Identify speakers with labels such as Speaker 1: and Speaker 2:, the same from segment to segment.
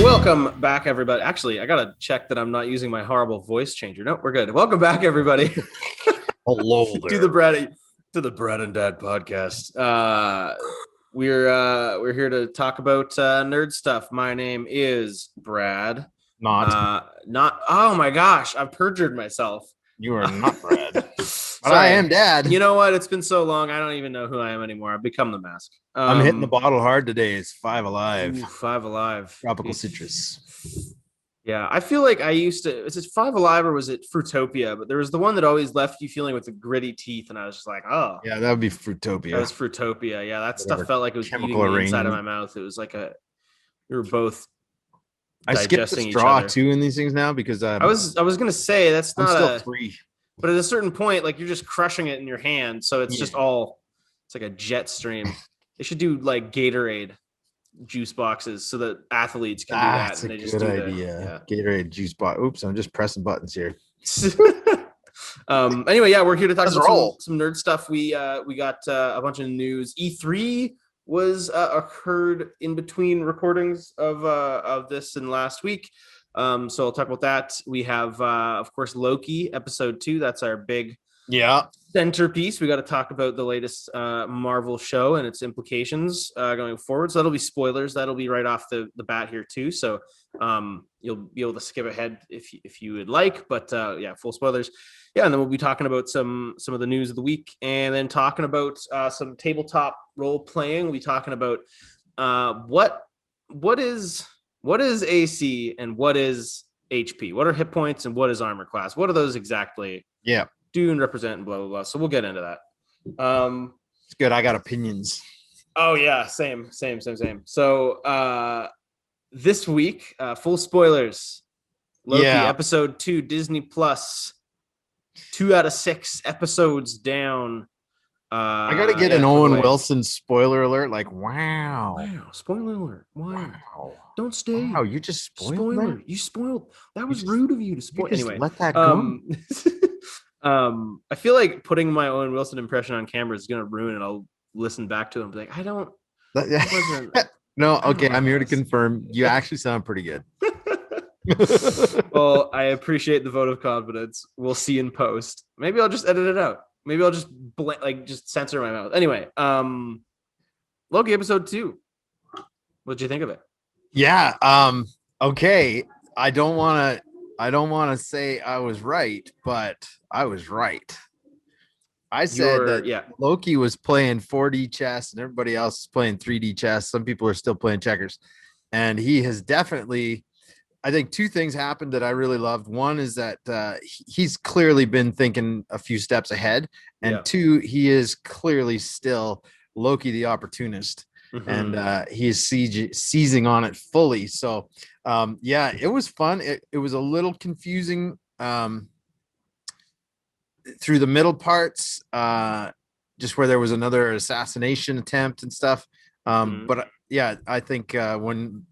Speaker 1: Welcome back, everybody. Actually, I gotta check that I'm not using my horrible voice changer. No, we're good. Welcome back, everybody.
Speaker 2: Hello there.
Speaker 1: to the Brad and Dad podcast. We're here to talk about nerd stuff. My name is Brad.
Speaker 2: Not.
Speaker 1: Oh my gosh, I've perjured myself.
Speaker 2: You are not Brad. But
Speaker 1: Sorry.
Speaker 2: I am Dad.
Speaker 1: You know what? It's been so long. I don't even know who I am anymore. I've become the mask.
Speaker 2: I'm hitting the bottle hard today. It's Five Alive.
Speaker 1: Five Alive.
Speaker 2: Tropical citrus.
Speaker 1: Yeah, I feel like I used to. Is it Five Alive or was it Fruitopia? But there was the one that always left you feeling with the gritty teeth, and I was just like, oh.
Speaker 2: Yeah, that would be Fruitopia.
Speaker 1: That was Fruitopia. Yeah, that stuff felt like it was eating the inside of my mouth. It was like we were both.
Speaker 2: I skipped the straw too in these things now because I was
Speaker 1: gonna say that's not
Speaker 2: still free.
Speaker 1: But at a certain point, like you're just crushing it in your hand, so it's just it's like a jet stream. They should do like Gatorade juice boxes so that athletes can do that. And they just do
Speaker 2: idea. Gatorade juice box. Oops, I'm just pressing buttons here.
Speaker 1: Anyway, yeah, we're here to talk about some nerd stuff. We got a bunch of news. E3 was occurred in between recordings of this and last week. So I'll talk about that. We have, of course, Loki episode 2. That's our big centerpiece. We got to talk about the latest Marvel show and its implications going forward. So that'll be spoilers. That'll be right off the bat here too. So you'll be able to skip ahead if you would like. But yeah, full spoilers. Yeah, and then we'll be talking about some of the news of the week, and then talking about some tabletop role playing. We'll be talking about what is AC and what is HP? What are hit points and what is armor class? What are those exactly?
Speaker 2: Yeah.
Speaker 1: Do and represent and blah, blah, blah. So we'll get into that.
Speaker 2: It's good. I got opinions.
Speaker 1: Oh, yeah. Same. So this week, full spoilers. Loki episode 2, Disney Plus. 2 out of 6 episodes down.
Speaker 2: I gotta get an Owen Wilson spoiler alert. Like, wow,
Speaker 1: spoiler alert. Wow. Don't stay.
Speaker 2: Wow, you just spoiled that?
Speaker 1: You spoiled. That was rude of you to spoil. Anyway,
Speaker 2: let that go.
Speaker 1: I feel like putting my Owen Wilson impression on camera is gonna ruin it. I'll listen back to him and be like, I don't.
Speaker 2: No, okay. I'm here to confirm. You actually sound pretty good.
Speaker 1: Well, I appreciate the vote of confidence. We'll see in post. Maybe I'll just edit it out. Maybe I'll just just censor my mouth. Anyway, Loki episode 2. What'd you think of it?
Speaker 2: Yeah. Okay. I don't want to say I was right, but I was right. I said that Loki was playing 4D chess and everybody else is playing 3D chess. Some people are still playing checkers, and he has definitely. I think 2 things happened that I really loved. One is that he's clearly been thinking a few steps ahead. And 2, he is clearly still Loki, the opportunist. Mm-hmm. And he is seizing on it fully. So, it was fun. It was a little confusing through the middle parts, just where there was another assassination attempt and stuff. But yeah, I think when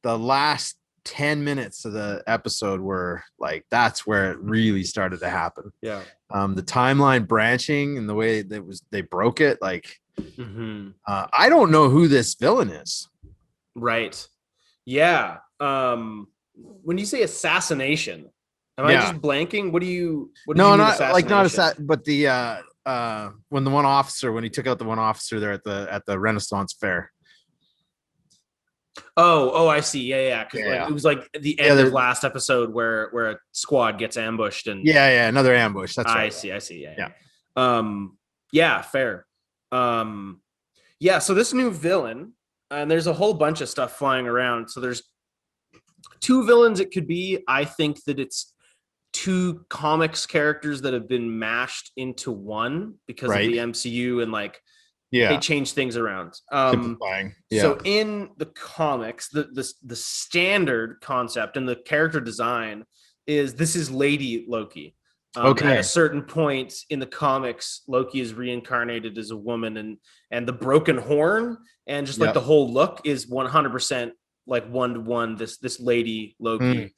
Speaker 2: the last 10 minutes of the episode were like, that's where it really started to happen.
Speaker 1: Yeah.
Speaker 2: The timeline branching and the way they broke it, like I don't know who this villain is.
Speaker 1: Right. Yeah. When you say assassination, am I just blanking? What do you mean
Speaker 2: not but the when he took out the one officer there at the Renaissance Fair.
Speaker 1: Oh, I see. Yeah. It was like the end of last episode where a squad gets ambushed and
Speaker 2: another ambush. That's right.
Speaker 1: I see. Yeah. Fair. So this new villain, and there's a whole bunch of stuff flying around. So there's 2 villains it could be. I think that it's 2 comics characters that have been mashed into one because of the MCU and they change things around.
Speaker 2: Simplifying.
Speaker 1: So in the comics, the standard concept and the character design is this is Lady Loki. At a certain point in the comics, Loki is reincarnated as a woman, and the broken horn and just the whole look is 100% like 1-to-1 this Lady Loki.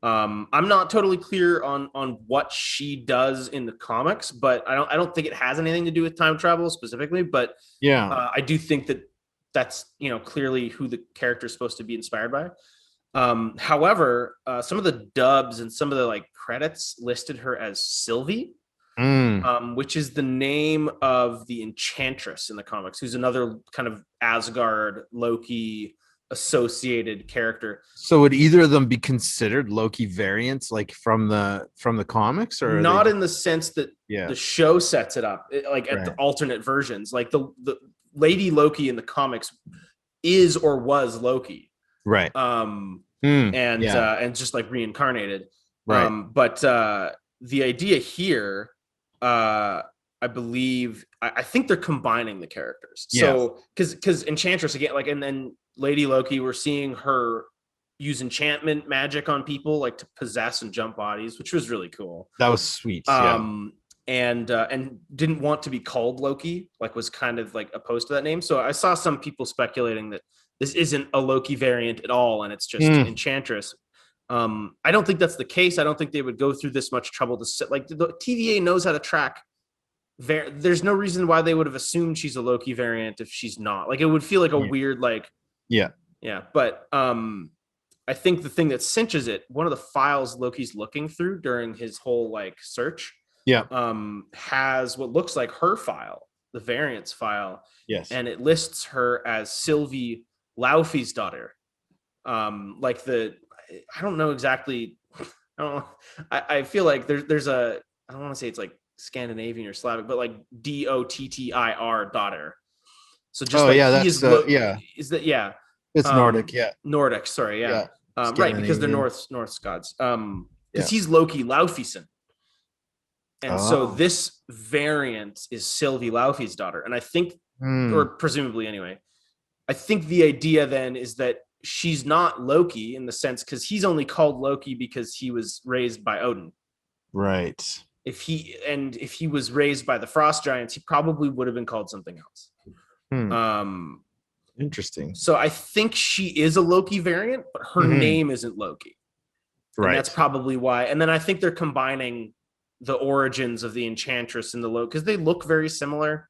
Speaker 1: I'm not totally clear on what she does in the comics, but I don't think it has anything to do with time travel specifically. But I do think that's clearly who the character is supposed to be inspired by. However, some of the dubs and some of the like credits listed her as Sylvie, which is the name of the Enchantress in the comics, who's another kind of Asgard Loki associated character.
Speaker 2: So would either of them be considered Loki variants, like from the comics, or
Speaker 1: not in the sense that the show sets it up, like at the alternate versions, like the Lady Loki in the comics is or was Loki,
Speaker 2: right?
Speaker 1: And just like reincarnated, right? But the idea here, I believe, I think they're combining the characters. So because Enchantress again, like, and then Lady Loki, we're seeing her use enchantment magic on people, like to possess and jump bodies, which was really cool.
Speaker 2: That was sweet.
Speaker 1: And didn't want to be called Loki, like was kind of like opposed to that name. So I saw some people speculating that this isn't a Loki variant at all, and it's just Enchantress. I don't think that's the case. I don't think they would go through this much trouble to set, like, the TVA knows how to track. There's no reason why they would have assumed she's a Loki variant if she's not. Like, it would feel like a weird, like, yeah. But I think the thing that cinches it, one of the files Loki's looking through during his whole like search, has what looks like her file, the variants file. Yes, and it lists her as Sylvie Laufey's daughter. Like I don't know exactly. I feel like there's a, I don't want to say it's like Scandinavian or Slavic, but like Dottir daughter. So just is that
Speaker 2: it's Nordic,
Speaker 1: Nordic, sorry, right, because they're Norse gods. Because he's Loki Laufeyson. And so this variant is Sylvie Laufey's daughter. And I think, or presumably anyway, I think the idea then is that she's not Loki in the sense, because he's only called Loki because he was raised by Odin.
Speaker 2: Right.
Speaker 1: If he was raised by the Frost Giants, he probably would have been called something else.
Speaker 2: Interesting.
Speaker 1: So I think she is a Loki variant, but her name isn't Loki. Right. And that's probably why. And then I think they're combining the origins of the Enchantress and the Loki, because they look very similar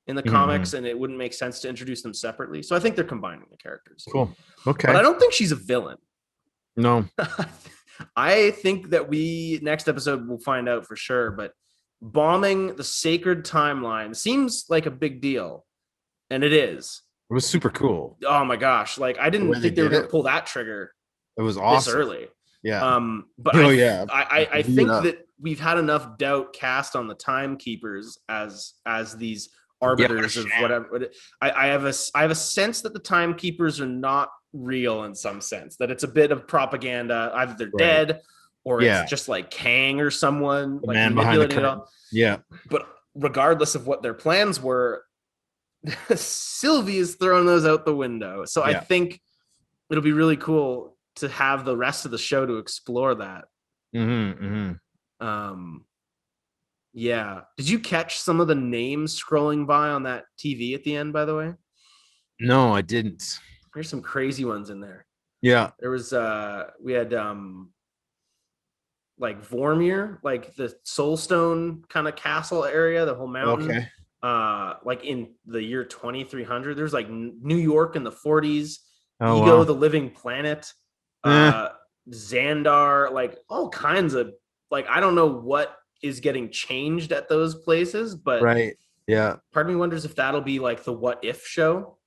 Speaker 1: in the comics, and it wouldn't make sense to introduce them separately. So I think they're combining the characters.
Speaker 2: Cool. Okay.
Speaker 1: But I don't think she's a villain.
Speaker 2: No.
Speaker 1: I think that next episode we'll find out for sure, but bombing the sacred timeline seems like a big deal. And it is.
Speaker 2: It was super cool.
Speaker 1: Oh my gosh. Like, I didn't think they were going to pull that trigger.
Speaker 2: It was awesome.
Speaker 1: This early.
Speaker 2: Yeah.
Speaker 1: But I think that we've had enough doubt cast on the timekeepers as these arbiters of whatever. I have a sense that the timekeepers are not real in some sense, that it's a bit of propaganda. Either they're dead, or it's just like Kang or someone like
Speaker 2: man manipulating it all. Yeah.
Speaker 1: But regardless of what their plans were, Sylvie is throwing those out the window. So I think it'll be really cool to have the rest of the show to explore that. Yeah. Did you catch some of the names scrolling by on that TV at the end, by the way?
Speaker 2: No, I didn't.
Speaker 1: There's some crazy ones in there.
Speaker 2: Yeah.
Speaker 1: There was we had like Vormir, like the Soulstone kind of castle area, the whole mountain.
Speaker 2: Okay.
Speaker 1: Like in the year 2300, there's like New York in the 40s, Ego, the Living Planet, Xandar, like all kinds of, like, I don't know what is getting changed at those places, but part of me wonders if that'll be like the What If show,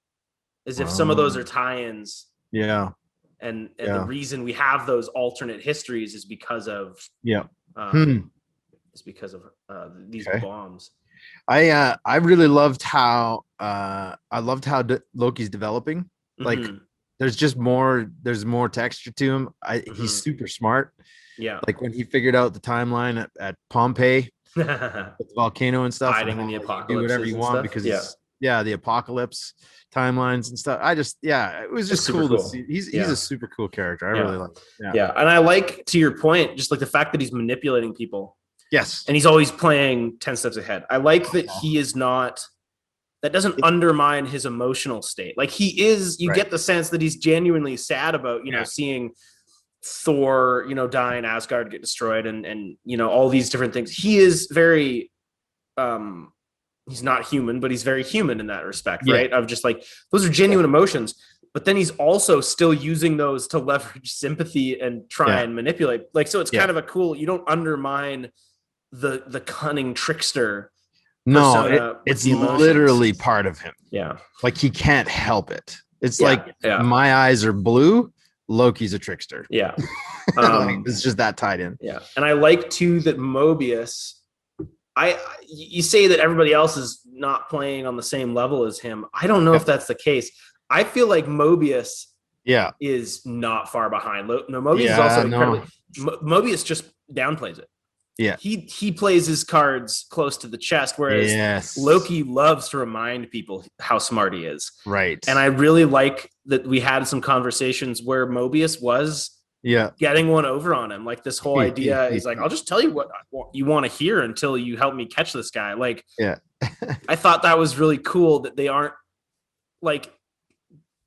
Speaker 1: as if some of those are tie-ins. And the reason we have those alternate histories is because of is because of these bombs.
Speaker 2: I really loved how Loki's developing. Like, there's more texture to him. He's super smart. Yeah. Like when he figured out the timeline at Pompeii with the volcano and stuff.
Speaker 1: Hiding in the apocalypse.
Speaker 2: Do whatever you want because the apocalypse timelines and stuff. It was just cool to see. He's a super cool character. I really like it.
Speaker 1: Yeah. And I like, to your point, just like the fact that he's manipulating people.
Speaker 2: Yes.
Speaker 1: And he's always playing 10 steps ahead. I like that he is not, that doesn't undermine his emotional state. Like, he is, you get the sense that he's genuinely sad about, seeing Thor, die in Asgard, get destroyed, and all these different things. He is very he's not human, but he's very human in that respect, right? Of just like, those are genuine emotions, but then he's also still using those to leverage sympathy and try and manipulate. Like, so it's kind of a cool, you don't undermine the cunning trickster.
Speaker 2: No, it's literally part of him.
Speaker 1: Yeah.
Speaker 2: Like, he can't help it. It's like, my eyes are blue, Loki's a trickster.
Speaker 1: Yeah.
Speaker 2: Like, it's just that tied in.
Speaker 1: Yeah. And I like too that Mobius, you say that everybody else is not playing on the same level as him. I don't know if that's the case. I feel like Mobius is not far behind. Mobius is also incredibly. Mobius just downplays it.
Speaker 2: Yeah.
Speaker 1: He plays his cards close to the chest, whereas Loki loves to remind people how smart he is.
Speaker 2: Right.
Speaker 1: And I really like that we had some conversations where Mobius was getting one over on him. Like, this whole idea is like, I'll just tell you what you want to hear until you help me catch this guy. Like, I thought that was really cool that they aren't like,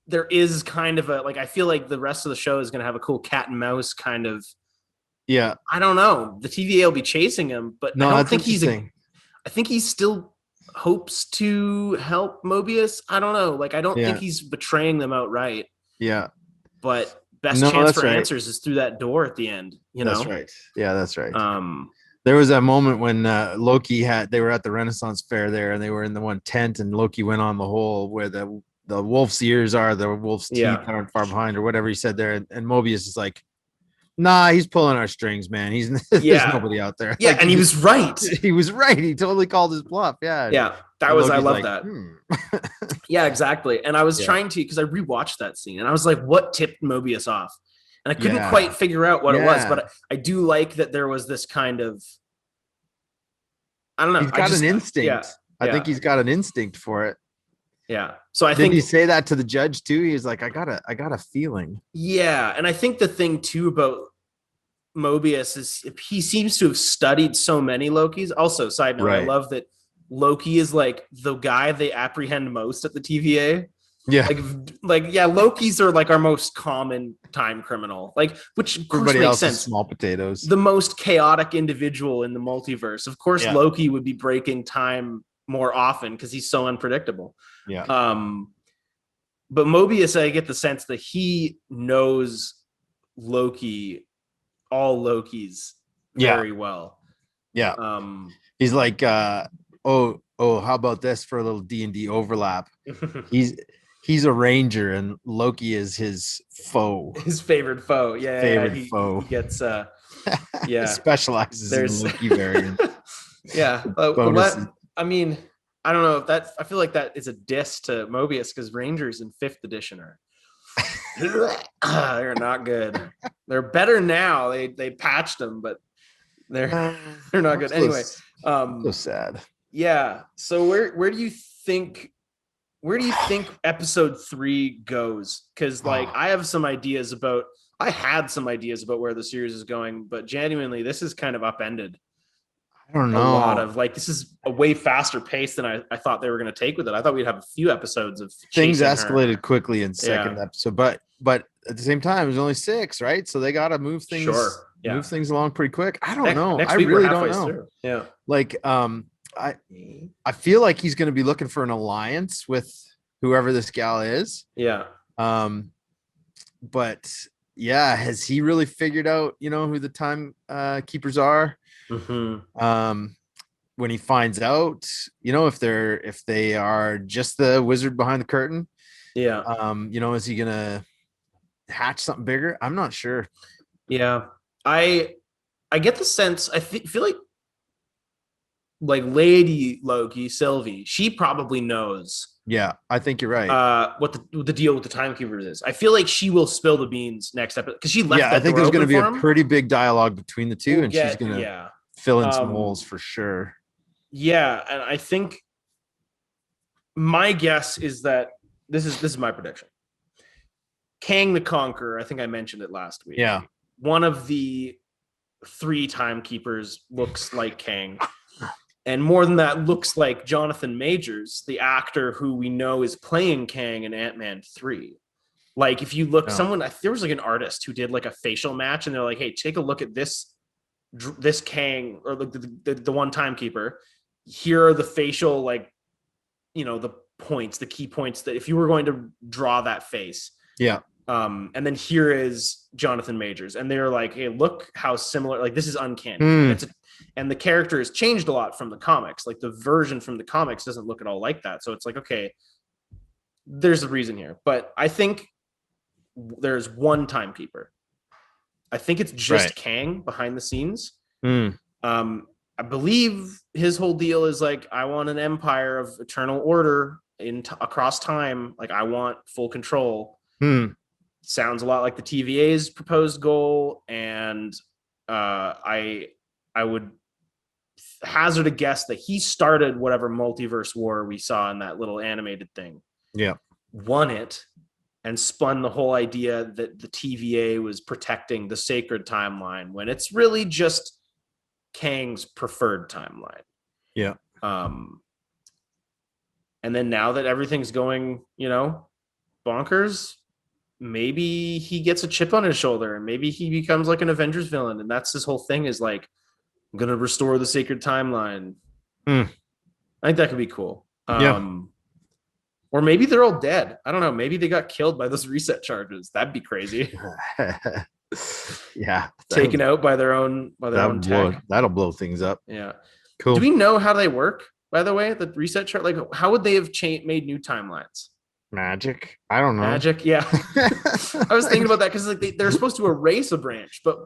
Speaker 1: there is kind of a, like, I feel like the rest of the show is going to have a cool cat and mouse kind of.
Speaker 2: Yeah.
Speaker 1: I don't know. The TVA will be chasing him, but I don't think I think he still hopes to help Mobius. I don't know. Like, I don't think he's betraying them outright.
Speaker 2: Yeah.
Speaker 1: But best chance for answers is through that door at the end.
Speaker 2: That's right. Yeah, that's right. There was that moment when Loki they were at the Renaissance Fair there, and they were in the one tent, and Loki went on the hole where the wolf's ears are, the wolf's teeth aren't far behind, or whatever he said there. And Mobius is like, nah, he's pulling our strings, man. There's nobody out there.
Speaker 1: Yeah, like, and he was right.
Speaker 2: He was right. He totally called his bluff. Yeah.
Speaker 1: Yeah. I love that. Yeah, exactly. And I was trying to, because I rewatched that scene, and I was like, what tipped Mobius off? And I couldn't quite figure out what it was, but I do like that there was this kind of, I don't know.
Speaker 2: He's got an instinct. Yeah, I think he's got an instinct for it.
Speaker 1: Yeah. So I think,
Speaker 2: did he say that to the judge too? He's like, I got a feeling.
Speaker 1: Yeah. And I think the thing too about Mobius is he seems to have studied so many Lokis. Also, side note, I love that Loki is like the guy they apprehend most at the TVA.
Speaker 2: Yeah.
Speaker 1: Lokis are like our most common time criminal. Like, which of course
Speaker 2: everybody
Speaker 1: makes
Speaker 2: else
Speaker 1: sense.
Speaker 2: Is small potatoes.
Speaker 1: The most chaotic individual in the multiverse. Of course, Loki would be breaking time more often because he's so unpredictable.
Speaker 2: Yeah.
Speaker 1: But Mobius, I get the sense that he knows Loki, all Lokis very well.
Speaker 2: Yeah. He's like, how about this for a little D&D overlap? He's a ranger, and Loki is his foe.
Speaker 1: His favorite foe. Yeah.
Speaker 2: Favorite foe.
Speaker 1: He gets
Speaker 2: specializes in the Loki variant.
Speaker 1: Yeah. I mean, I don't know if I feel like that is a diss to Mobius, because Rangers in 5th edition are they're not good. They're better now. They patched them, but they're not good. Anyway,
Speaker 2: so sad.
Speaker 1: Yeah. So where do you think episode 3 goes? Because I had some ideas about where the series is going, but genuinely this is kind of upended.
Speaker 2: I don't know.
Speaker 1: A lot of this is a way faster pace than I thought they were going to take with it. I thought we'd have a few episodes of
Speaker 2: things escalated quickly in second episode, but at the same time, it was only 6, right? So they got to move things, move things along pretty quick. I don't know.
Speaker 1: Next
Speaker 2: I
Speaker 1: week
Speaker 2: really
Speaker 1: we're
Speaker 2: don't
Speaker 1: halfway
Speaker 2: know.
Speaker 1: Through. Yeah.
Speaker 2: Like, I feel like he's going to be looking for an alliance with whoever this gal is.
Speaker 1: Yeah.
Speaker 2: But yeah, has he really figured out, who the time keepers are?
Speaker 1: Mm-hmm.
Speaker 2: When he finds out, if they are just the wizard behind the curtain, is he gonna hatch something bigger? I'm not sure.
Speaker 1: Yeah, I get the sense. I feel like Lady Loki, Sylvie, she probably knows.
Speaker 2: Yeah, I think you're right.
Speaker 1: What the deal with the timekeepers is. I feel like she will spill the beans next episode, because she left.
Speaker 2: Yeah, I think there's going to be a pretty big dialogue between the two, she's going to fill in some holes for sure.
Speaker 1: Yeah, and I think my guess is that this is my prediction. Kang the Conqueror, I think I mentioned it last week.
Speaker 2: Yeah,
Speaker 1: one of the 3 timekeepers looks like Kang. And more than that, looks like Jonathan Majors, the actor who we know is playing Kang in Ant-Man 3. Like if you look, there was like an artist who did like a facial match, and they're like, "Hey, take a look at this Kang or the one timekeeper. Here are the facial like, the points, the key points that if you were going to draw that face."
Speaker 2: Yeah.
Speaker 1: And then here is Jonathan Majors, and they're like, "Hey, look how similar. Like this is uncanny." And the character has changed a lot from the comics. Like the version from the comics doesn't look at all like that. So it's like, okay, there's a reason here. But I think there's one timekeeper. I think it's just Kang behind the scenes. I believe his whole deal is like, I want an empire of eternal order across time. Like I want full control. Sounds a lot like the TVA's proposed goal, and I would hazard a guess that he started whatever multiverse war we saw in that little animated thing.
Speaker 2: Yeah,
Speaker 1: won it, and spun the whole idea that the TVA was protecting the sacred timeline when it's really just Kang's preferred timeline.
Speaker 2: Yeah.
Speaker 1: And then now that everything's going, bonkers, maybe he gets a chip on his shoulder and maybe he becomes like an Avengers villain. And that's his whole thing is like, I'm going to restore the sacred timeline. I think that could be cool. Or maybe they're all dead. I don't know. Maybe they got killed by those reset charges. That'd be crazy.
Speaker 2: Yeah.
Speaker 1: Taken out by their own tech.
Speaker 2: That'll blow things up.
Speaker 1: Yeah.
Speaker 2: Cool.
Speaker 1: Do we know how they work, by the way? The reset chart? Like, how would they have made new timelines?
Speaker 2: Magic? I don't know.
Speaker 1: Magic, yeah. I was thinking about that because like they're supposed to erase a branch, but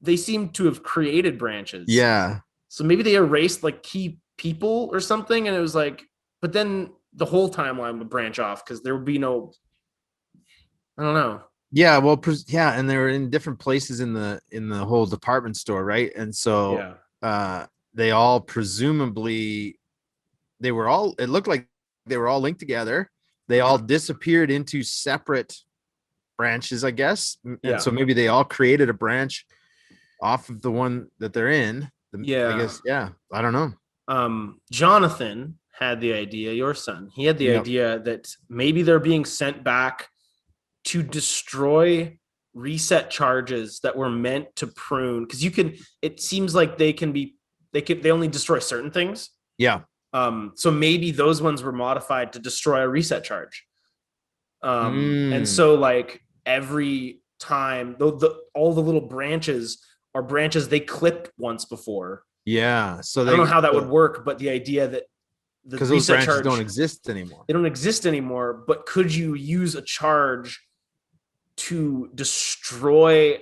Speaker 1: they seem to have created branches.
Speaker 2: Yeah.
Speaker 1: So maybe they erased like key people or something, and it was like, but then the whole timeline would branch off because there would be no, I don't know.
Speaker 2: Yeah, well, and they were in different places in the whole department store, right? And so they all presumably it looked like they were all linked together. They all disappeared into separate branches, I guess. And so maybe they all created a branch off of the one that they're in. I guess, I don't know.
Speaker 1: Jonathan had the idea, your son, he had the idea that maybe they're being sent back to destroy reset charges that were meant to prune, because it seems like they only destroy certain things.
Speaker 2: Yeah.
Speaker 1: So maybe those ones were modified to destroy a reset charge. And so like every time all the little branches are branches they clipped once before.
Speaker 2: Yeah. So
Speaker 1: I don't know how that would work, but the idea that
Speaker 2: because those branches don't exist anymore.
Speaker 1: They don't exist anymore, but could you use a charge to destroy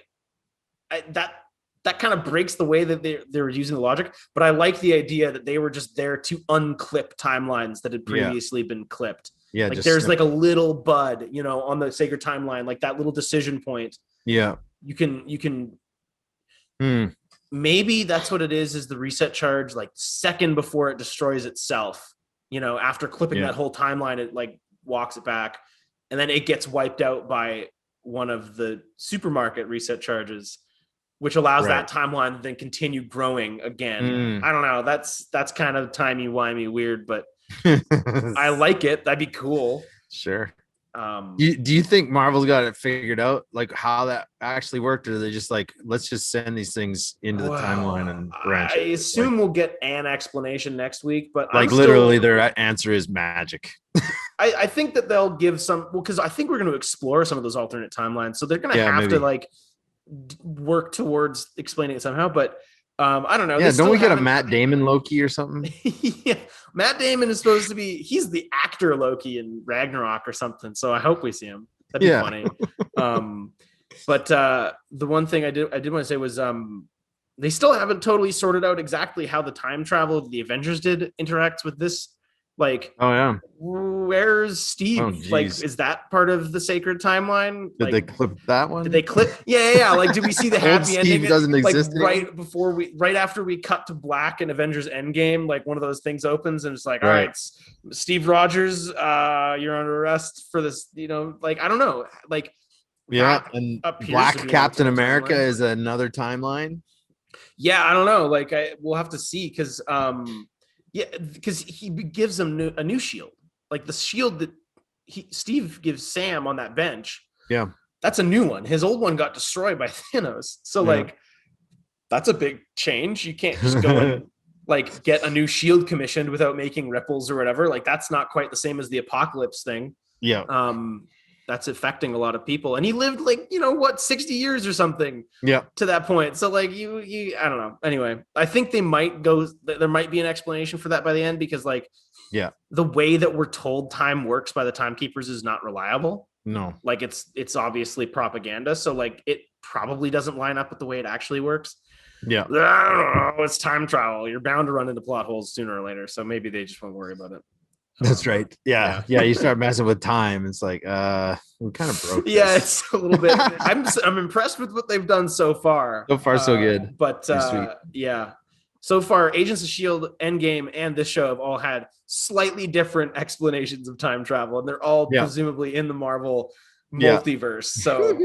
Speaker 1: that kind of breaks the way that they were using the logic. But I like the idea that they were just there to unclip timelines that had previously been clipped.
Speaker 2: Yeah.
Speaker 1: Like there's like a little bud, on the sacred timeline, like that little decision point.
Speaker 2: Yeah.
Speaker 1: You can maybe that's what it is the reset charge, like second before it destroys itself, after clipping that whole timeline, it like walks it back and then it gets wiped out by one of the supermarket reset charges, which allows that timeline to then continue growing again. I don't know. That's kind of timey-wimey weird, but I like it. That'd be cool.
Speaker 2: Sure. Do you think Marvel's got it figured out, like how that actually worked, or are they just like, let's just send these things into the timeline and branch?
Speaker 1: I assume we'll get an explanation next week, but
Speaker 2: like literally their answer is magic.
Speaker 1: I think that they'll give some, because I think we're going to explore some of those alternate timelines, so they're going to have to like work towards explaining it somehow. But I don't know.
Speaker 2: Yeah, don't we get a Matt Damon Loki or something?
Speaker 1: Yeah, Matt Damon is supposed to be, he's the actor Loki in Ragnarok or something, so I hope we see him. That'd be funny. But the one thing I did want to say was they still haven't totally sorted out exactly how the time travel the Avengers did interacts with this. Like, where's Steve? Like, is that part of the sacred timeline?
Speaker 2: Did they clip that one?
Speaker 1: Did they clip? Yeah. Like, did we see the happy ending?
Speaker 2: Steve doesn't exist
Speaker 1: right after we cut to black in Avengers Endgame, like one of those things opens and it's like, all right, Steve Rogers, you're under arrest for this. Like, I don't know. Like,
Speaker 2: and Black Captain America is another timeline.
Speaker 1: Yeah, I don't know. Like, we'll have to see because. Yeah, because he gives him a new shield, like the shield that Steve gives Sam on that bench.
Speaker 2: Yeah.
Speaker 1: That's a new one. His old one got destroyed by Thanos. So like, that's a big change. You can't just go and like get a new shield commissioned without making ripples or whatever. Like that's not quite the same as the apocalypse thing.
Speaker 2: Yeah.
Speaker 1: That's affecting a lot of people. And he lived like, 60 years or something.
Speaker 2: Yeah.
Speaker 1: To that point. So like you I don't know. Anyway, I think there might be an explanation for that by the end, because like the way that we're told time works by the timekeepers is not reliable.
Speaker 2: No.
Speaker 1: Like it's obviously propaganda. So like it probably doesn't line up with the way it actually works.
Speaker 2: Yeah.
Speaker 1: I don't know. It's time travel. You're bound to run into plot holes sooner or later. So maybe they just won't worry about it.
Speaker 2: That's right. Yeah. You start messing with time. It's like, we kind of broke.
Speaker 1: Yeah, it's a little bit. I'm impressed with what they've done so far.
Speaker 2: So far, so good.
Speaker 1: But yeah, so far, Agents of S.H.I.E.L.D., Endgame, and this show have all had slightly different explanations of time travel, and they're all presumably in the Marvel multiverse. So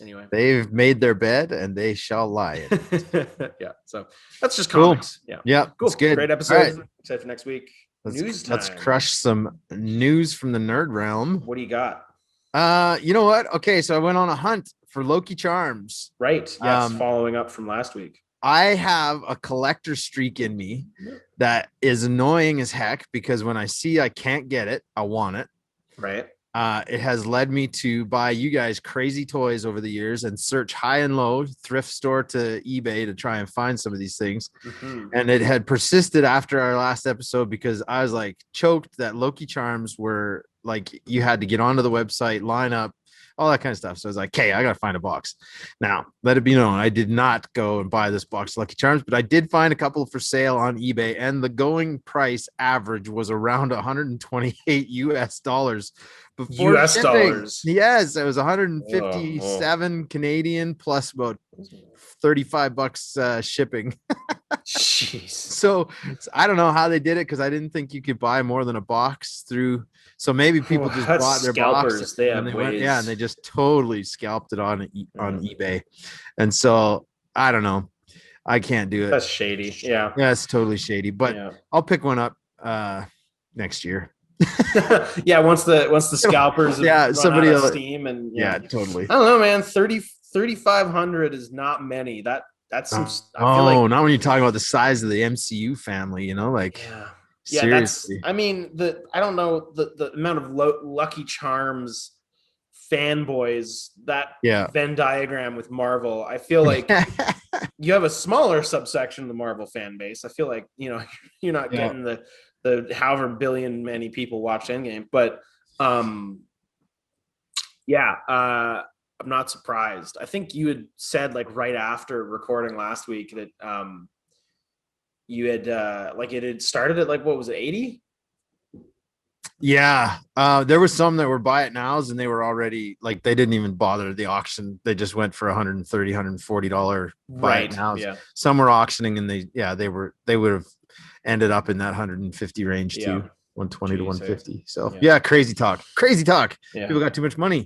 Speaker 1: Anyway,
Speaker 2: they've made their bed and they shall lie in it.
Speaker 1: Yeah. So that's just comics.
Speaker 2: Cool. Yeah. Cool. It's good.
Speaker 1: Great episode. Right. Excited for next week.
Speaker 2: Let's crush some news from the nerd realm.
Speaker 1: What do you got?
Speaker 2: You know what? Okay, so I went on a hunt for Loki Charms.
Speaker 1: Right. Yes. Following up from last week.
Speaker 2: I have a collector streak in me that is annoying as heck, because when I see I can't get it, I want it.
Speaker 1: Right.
Speaker 2: It has led me to buy you guys crazy toys over the years and search high and low, thrift store to eBay, to try and find some of these things. Mm-hmm. And it had persisted after our last episode, because I was like choked that Loki Charms were like, you had to get onto the website, line up, all that kind of stuff. So I was like, hey, I got to find a box. Now, let it be known, I did not go and buy this box of Lucky Charms, but I did find a couple for sale on eBay, and the going price average was around $128 US. Before
Speaker 1: US
Speaker 2: shipping.
Speaker 1: Dollars.
Speaker 2: Yes, it was 157 Canadian plus about $35 shipping.
Speaker 1: Jeez.
Speaker 2: So I don't know how they did it, because I didn't think you could buy more than a box through. So maybe people just bought their box,
Speaker 1: they
Speaker 2: and and they just totally scalped it on eBay. And so I don't know. I can't do it.
Speaker 1: That's shady. Yeah.
Speaker 2: Yeah, it's totally shady. But I'll pick one up next year.
Speaker 1: Yeah, once the scalpers
Speaker 2: somebody
Speaker 1: out of steam and
Speaker 2: totally.
Speaker 1: I don't know, man. 3,500 is not many. That's some.
Speaker 2: I feel like, not when you're talking about the size of the MCU family, like seriously.
Speaker 1: I don't know the amount of Lucky Charms fanboys, that Venn diagram with Marvel. I feel like you have a smaller subsection of the Marvel fan base. I feel like you're not getting the however billion many people watch Endgame, but I'm not surprised. I think you had said like right after recording last week that you had it had started at like, what was it, 80?
Speaker 2: Yeah. There was some that were buy it nows, and they were already like, they didn't even bother the auction. They just went for $130, $140 buy it nows. Yeah. Some were auctioning, and they would have ended up in that 150 range too. 120 to 150. So crazy talk. People got too much money.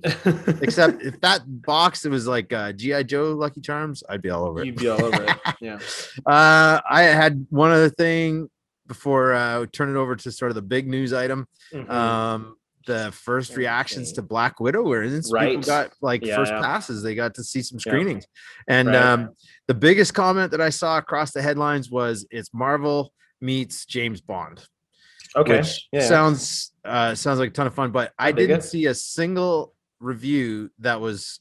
Speaker 2: Except if that box, it was like GI Joe Lucky Charms, I'd be all over it.
Speaker 1: You'd be all over it. Yeah.
Speaker 2: I had one other thing before we turn it over to sort of the big news item. Mm-hmm. The first reactions to Black Widow, where people got first passes. They got to see some screenings. And the biggest comment that I saw across the headlines was, it's Marvel meets James Bond.
Speaker 1: Okay.
Speaker 2: Which sounds like a ton of fun, but I didn't see a single review that was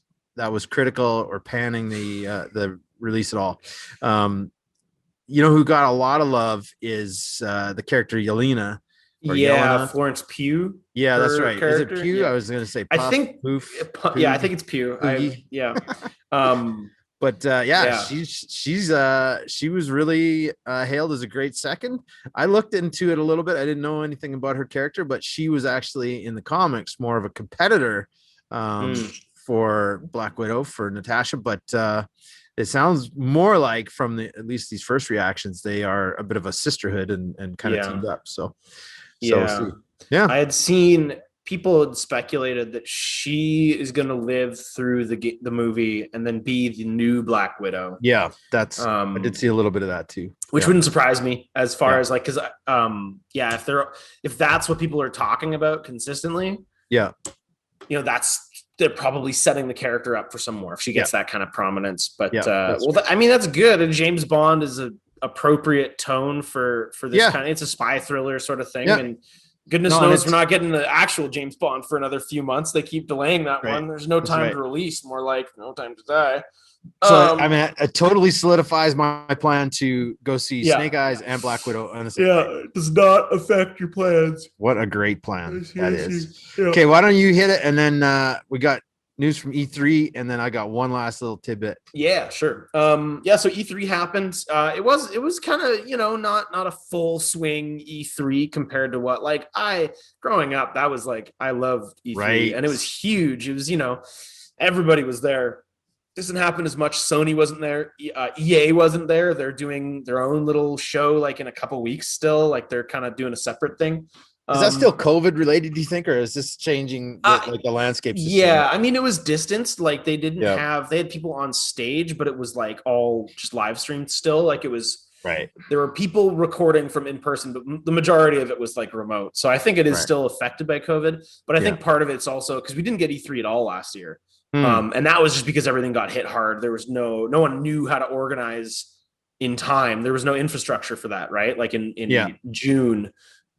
Speaker 2: critical or panning the release at all. Who got a lot of love is the character Yelena.
Speaker 1: Yelena. Florence Pugh.
Speaker 2: Yeah, that's right. Character? Is it Pugh? Yeah. I was going to say Puff,
Speaker 1: I think
Speaker 2: Poof,
Speaker 1: I think it's Pugh.
Speaker 2: But she was really hailed as a great second. I looked into it a little bit. I didn't know anything about her character, but she was actually in the comics more of a competitor for Black Widow, for Natasha. But it sounds more like, from at least these first reactions, they are a bit of a sisterhood and kind of teamed up. So we'll see.
Speaker 1: I had seen people had speculated that she is going to live through the movie and then be the new Black Widow.
Speaker 2: Yeah, that's I did see a little bit of that too,
Speaker 1: which wouldn't surprise me, as far as like, because if that's what people are talking about consistently,
Speaker 2: that's
Speaker 1: they're probably setting the character up for some more if she gets that kind of prominence. But I mean, that's good. And James Bond is a appropriate tone for this kind of, it's a spy thriller sort of thing. And goodness knows we're not getting the actual James Bond for another few months. They keep delaying that one. There's no time to release, more like no time to die.
Speaker 2: So I mean, it totally solidifies my plan to go see Snake Eyes and Black Widow.
Speaker 1: It does not affect your plans.
Speaker 2: What a great plan that is. Okay, why don't you hit it, and then we got news from E3, and then I got one last little tidbit.
Speaker 1: Yeah, sure. So E3 happened. It was kind of, not a full swing E3 compared to what, like, growing up, that was like, I loved E3 and it was huge. It was, everybody was there. Doesn't happen as much. Sony wasn't there. EA wasn't there. They're doing their own little show like in a couple weeks still. Like they're kind of doing a separate thing.
Speaker 2: Is that still COVID related, do you think, or is this changing the landscape?
Speaker 1: Yeah, I mean, it was distanced. Like they didn't they had people on stage, but it was like all just live streamed still. Like it was there were people recording from in person, but the majority of it was like remote. So I think it is still affected by COVID. But I think part of it's also because we didn't get E3 at all last year. And that was just because everything got hit hard. There was no one knew how to organize in time. There was no infrastructure for that, right? Like in June,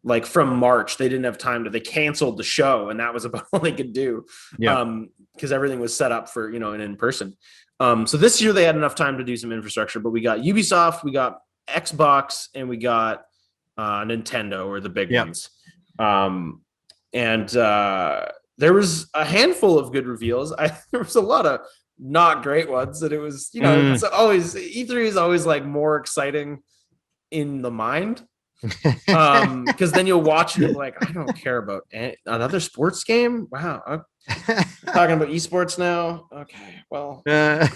Speaker 1: like from March, they didn't have time they canceled the show, and that was about all they could do. Because everything was set up for, an in-person. So this year they had enough time to do some infrastructure, but we got Ubisoft, we got Xbox, and we got Nintendo were the big ones. There was a handful of good reveals. There was a lot of not great ones, and it was, it's always E3 is always like more exciting in the mind. Because then you'll watch it and like, I don't care about another sports game. Wow, I'm talking about esports now. Okay, well, that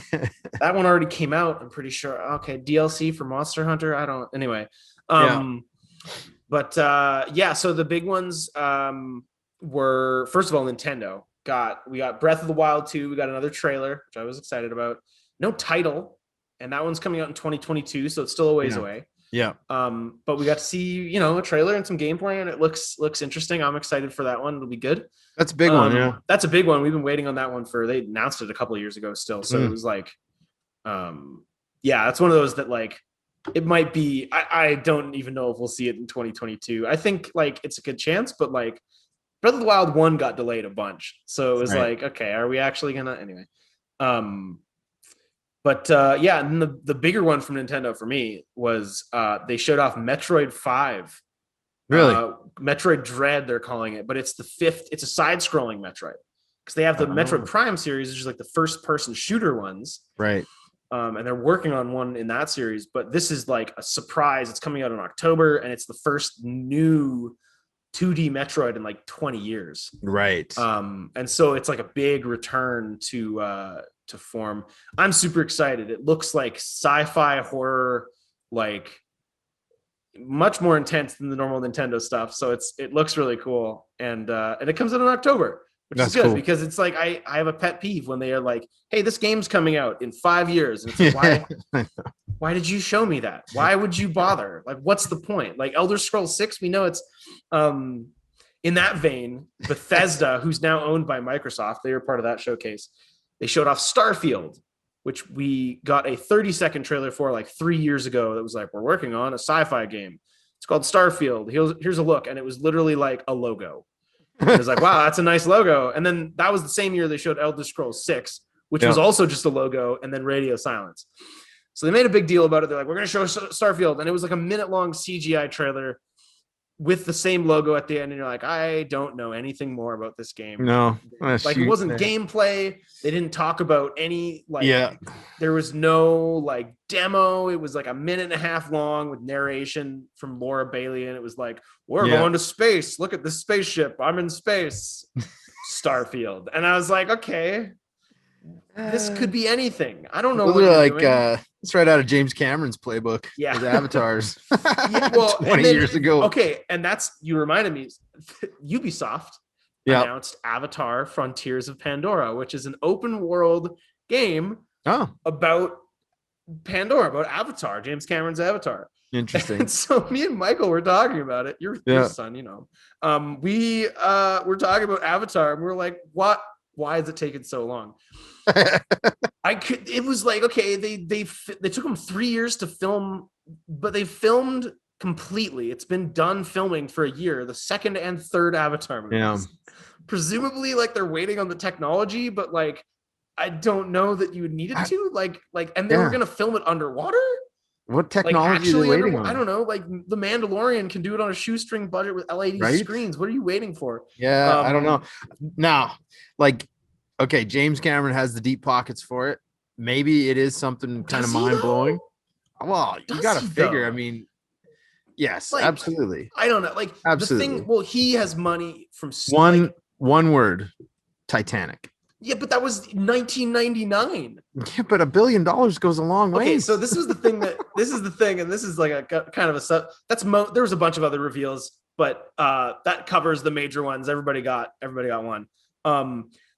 Speaker 1: one already came out. I'm pretty sure. Okay, DLC for Monster Hunter. I don't. Anyway, but so the big ones were, first of all, Nintendo we got Breath of the Wild 2. We got another trailer, which I was excited about. No title, and that one's coming out in 2022, so it's still a ways away. But we got to see, a trailer and some gameplay, and it looks interesting. I'm excited for that one. It'll be good.
Speaker 2: That's a big one.
Speaker 1: That's a big one. We've been waiting on that one they announced it a couple of years ago still. So it was like, that's one of those that like, it might be, I don't even know if we'll see it in 2022. I think like it's a good chance, but like Breath of the Wild 1 got delayed a bunch. So it was like, okay, are we actually gonna, anyway. But and the bigger one from Nintendo for me was they showed off Metroid 5.
Speaker 2: Really?
Speaker 1: Metroid Dread, they're calling it, but it's the fifth. It's a side-scrolling Metroid because they have the Metroid Prime series, which is like the first-person shooter ones.
Speaker 2: Right.
Speaker 1: And they're working on one in that series, but this is like a surprise. It's coming out in October, and it's the first new 2D Metroid in like 20 years.
Speaker 2: Right.
Speaker 1: And so it's like a big return to form. I'm super excited. It looks like sci-fi horror, like much more intense than the normal Nintendo stuff. So it looks really cool. And it comes out in October, which is good because it's like, I have a pet peeve when they are like, hey, this game's coming out in 5 years. And it's like, why did you show me that? Why would you bother? Like, what's the point? Like Elder Scrolls 6, we know it's, in that vein, Bethesda, who's now owned by Microsoft, they were part of that showcase. They showed off Starfield, which we got a 30-second trailer for like 3 years ago. That was like, we're working on a sci-fi game. It's called Starfield. Here's a look. And it was literally like a logo. It was like, wow, that's a nice logo. And then that was the same year they showed Elder Scrolls 6, which was also just a logo, and then radio silence. So they made a big deal about it. They're like, we're going to show Starfield. And it was like a minute-long CGI trailer with the same logo at the end, and you're like, I don't know anything more about this game.
Speaker 2: No,
Speaker 1: like it wasn't gameplay. They didn't talk about any there was no like demo. It was like a minute and a half long with narration from Laura Bailey, and it was like, we're going to space. Look at this spaceship. I'm in space. Starfield. And I was like, okay, this could be anything. I don't know what you're doing.
Speaker 2: It's right out of James Cameron's playbook.
Speaker 1: Yeah,
Speaker 2: his avatars.
Speaker 1: 20
Speaker 2: years ago.
Speaker 1: Okay, and you reminded me. Ubisoft announced Avatar: Frontiers of Pandora, which is an open world game about Pandora, about Avatar, James Cameron's Avatar.
Speaker 2: Interesting.
Speaker 1: And so me and Michael were talking about it. Your son, we were talking about Avatar, and we were like, what why is it taking so long? It was like, okay, they took them 3 years to film, but they filmed completely. It's been done filming for a year, the second and third Avatar movies.
Speaker 2: Yeah.
Speaker 1: Presumably, like, they're waiting on the technology, but like, I don't know that you needed to. Like, and they were gonna film it underwater.
Speaker 2: What technology are they waiting on?
Speaker 1: I don't know. Like, The Mandalorian can do it on a shoestring budget with LED screens. What are you waiting for?
Speaker 2: Yeah, I don't know. Now, like, okay, James Cameron has the deep pockets for it. Maybe it is something kind of mind blowing. Well, you got to figure. I mean, yes, like, absolutely.
Speaker 1: I don't know. Like, absolutely. The thing. Well, he has money from
Speaker 2: one word, Titanic.
Speaker 1: Yeah, but that was 1999.
Speaker 2: Yeah, but $1 billion goes a long way.
Speaker 1: Okay, so this is the thing, and this is like a kind of a there was a bunch of other reveals, but that covers the major ones. Everybody got one.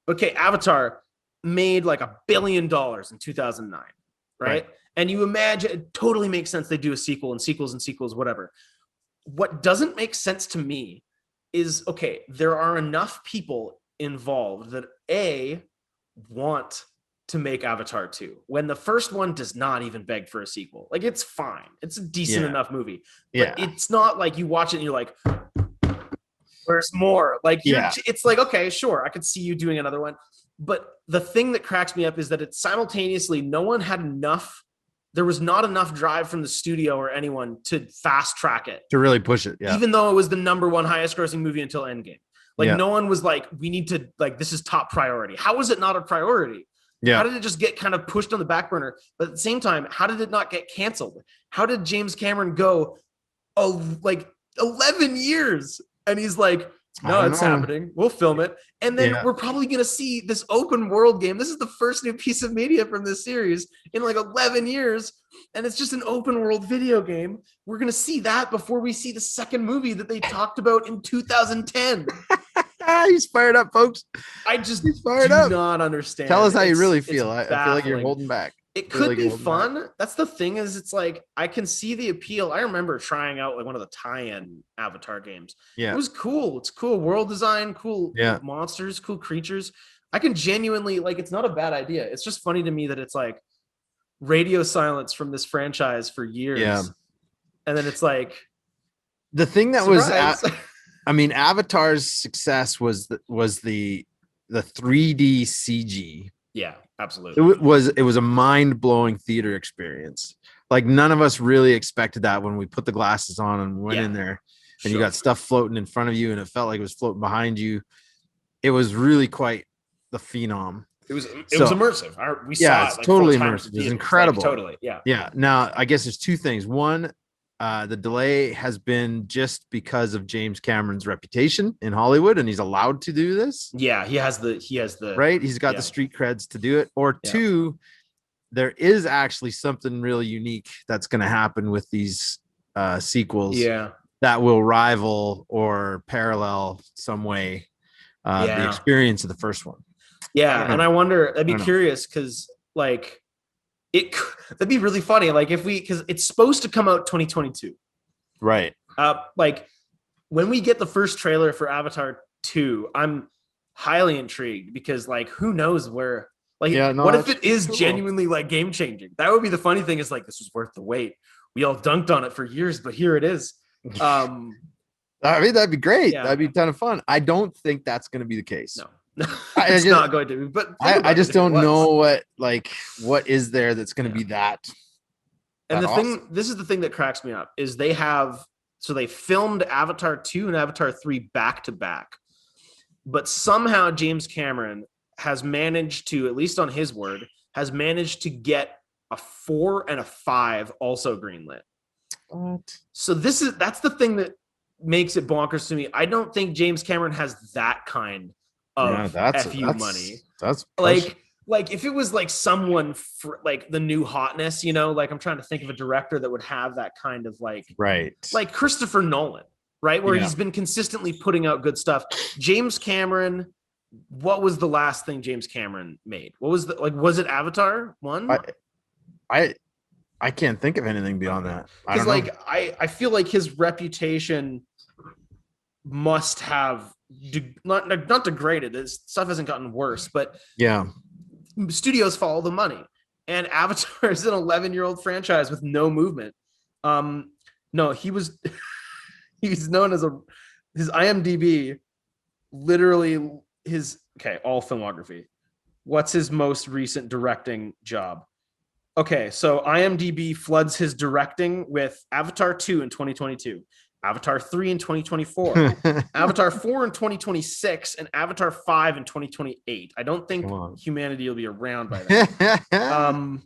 Speaker 1: Okay, Avatar made like $1 billion in 2009, right? And you imagine, it totally makes sense they do a sequel and sequels, whatever. What doesn't make sense to me is, okay, there are enough people involved that want to make Avatar 2 when the first one does not even beg for a sequel. Like, it's fine. It's a decent enough movie. But it's not like you watch it and you're like, where's more? Like, it's like, okay, sure, I could see you doing another one. But the thing that cracks me up is that it's simultaneously, there was not enough drive from the studio or anyone to fast track it.
Speaker 2: To really push it,
Speaker 1: even though it was the #1 highest grossing movie until Endgame. Like, no one was like, we need to, like, this is top priority. How was it not a priority? Yeah. How did it just get kind of pushed on the back burner? But at the same time, how did it not get canceled? How did James Cameron go, like 11 years? And he's like, no, it's happening. We'll film it. And then we're probably going to see this open world game. This is the first new piece of media from this series in like 11 years. And it's just an open world video game. We're going to see that before we see the second movie that they talked about in 2010.
Speaker 2: He's fired up, folks.
Speaker 1: I just do not understand.
Speaker 2: Tell us how you really feel. I feel like you're holding back.
Speaker 1: It could be fun. That's the thing, is it's like, I can see the appeal. I remember trying out like one of the tie-in Avatar games. Yeah. It was cool. It's cool world design, cool monsters, cool creatures. I can genuinely, like, it's not a bad idea. It's just funny to me that it's like radio silence from this franchise for years. Yeah. And then it's like,
Speaker 2: the thing that surprise. I mean, Avatar's success was the 3D CG.
Speaker 1: Yeah, absolutely.
Speaker 2: It was a mind-blowing theater experience. Like, none of us really expected that when we put the glasses on and went in there, and you got stuff floating in front of you and it felt like it was floating behind you. It was really quite the phenom.
Speaker 1: It was immersive. We saw it, like,
Speaker 2: totally immersive. It was incredible.
Speaker 1: Like, totally. Yeah.
Speaker 2: Yeah. Now, I guess there's two things. One, the delay has been just because of James Cameron's reputation in Hollywood, and he's allowed to do this.
Speaker 1: Yeah, he has the
Speaker 2: right. He's got the street creds to do it. Or two, there is actually something really unique that's going to happen with these sequels. Yeah, that will rival or parallel some way the experience of the first one.
Speaker 1: Yeah, and I wonder. I'd be curious because, like, that'd be really funny. Like, because it's supposed to come out 2022.
Speaker 2: Right.
Speaker 1: Like, when we get the first trailer for Avatar 2, I'm highly intrigued because, like, who knows where, like, what if it is genuinely like game changing? That would be the funny thing, is like, this was worth the wait. We all dunked on it for years, but here it is.
Speaker 2: I mean, that'd be great. Yeah. That'd be a ton of fun. I don't think that's going to be the case.
Speaker 1: No. It's not going to be, but
Speaker 2: I just don't know what is there that's going to be that.
Speaker 1: And the thing, this is the thing that cracks me up, is they filmed Avatar 2 and Avatar 3 back to back, but somehow James Cameron has managed to, at least on his word, has managed to get a 4 and a 5 also greenlit. What? So that's the thing that makes it bonkers to me. I don't think James Cameron has that kind of FU money. That's like if it was like someone for like the new hotness, you know, like I'm trying to think of a director that would have that kind of like Christopher Nolan, right? Where he's been consistently putting out good stuff. James Cameron, what was the last thing James Cameron made? What was was it Avatar 1?
Speaker 2: I can't think of anything beyond that.
Speaker 1: Because I feel like his reputation must have not degraded. This stuff hasn't gotten worse, but
Speaker 2: yeah,
Speaker 1: studios follow the money, and Avatar is an 11-year-old franchise with no movement. No, he's known as his IMDb, literally all filmography. What's his most recent directing job? Okay, so IMDb floods his directing with Avatar 2 in 2022, Avatar 3 in 2024, Avatar 4 in 2026, and Avatar 5 in 2028. I don't think humanity will be around by then.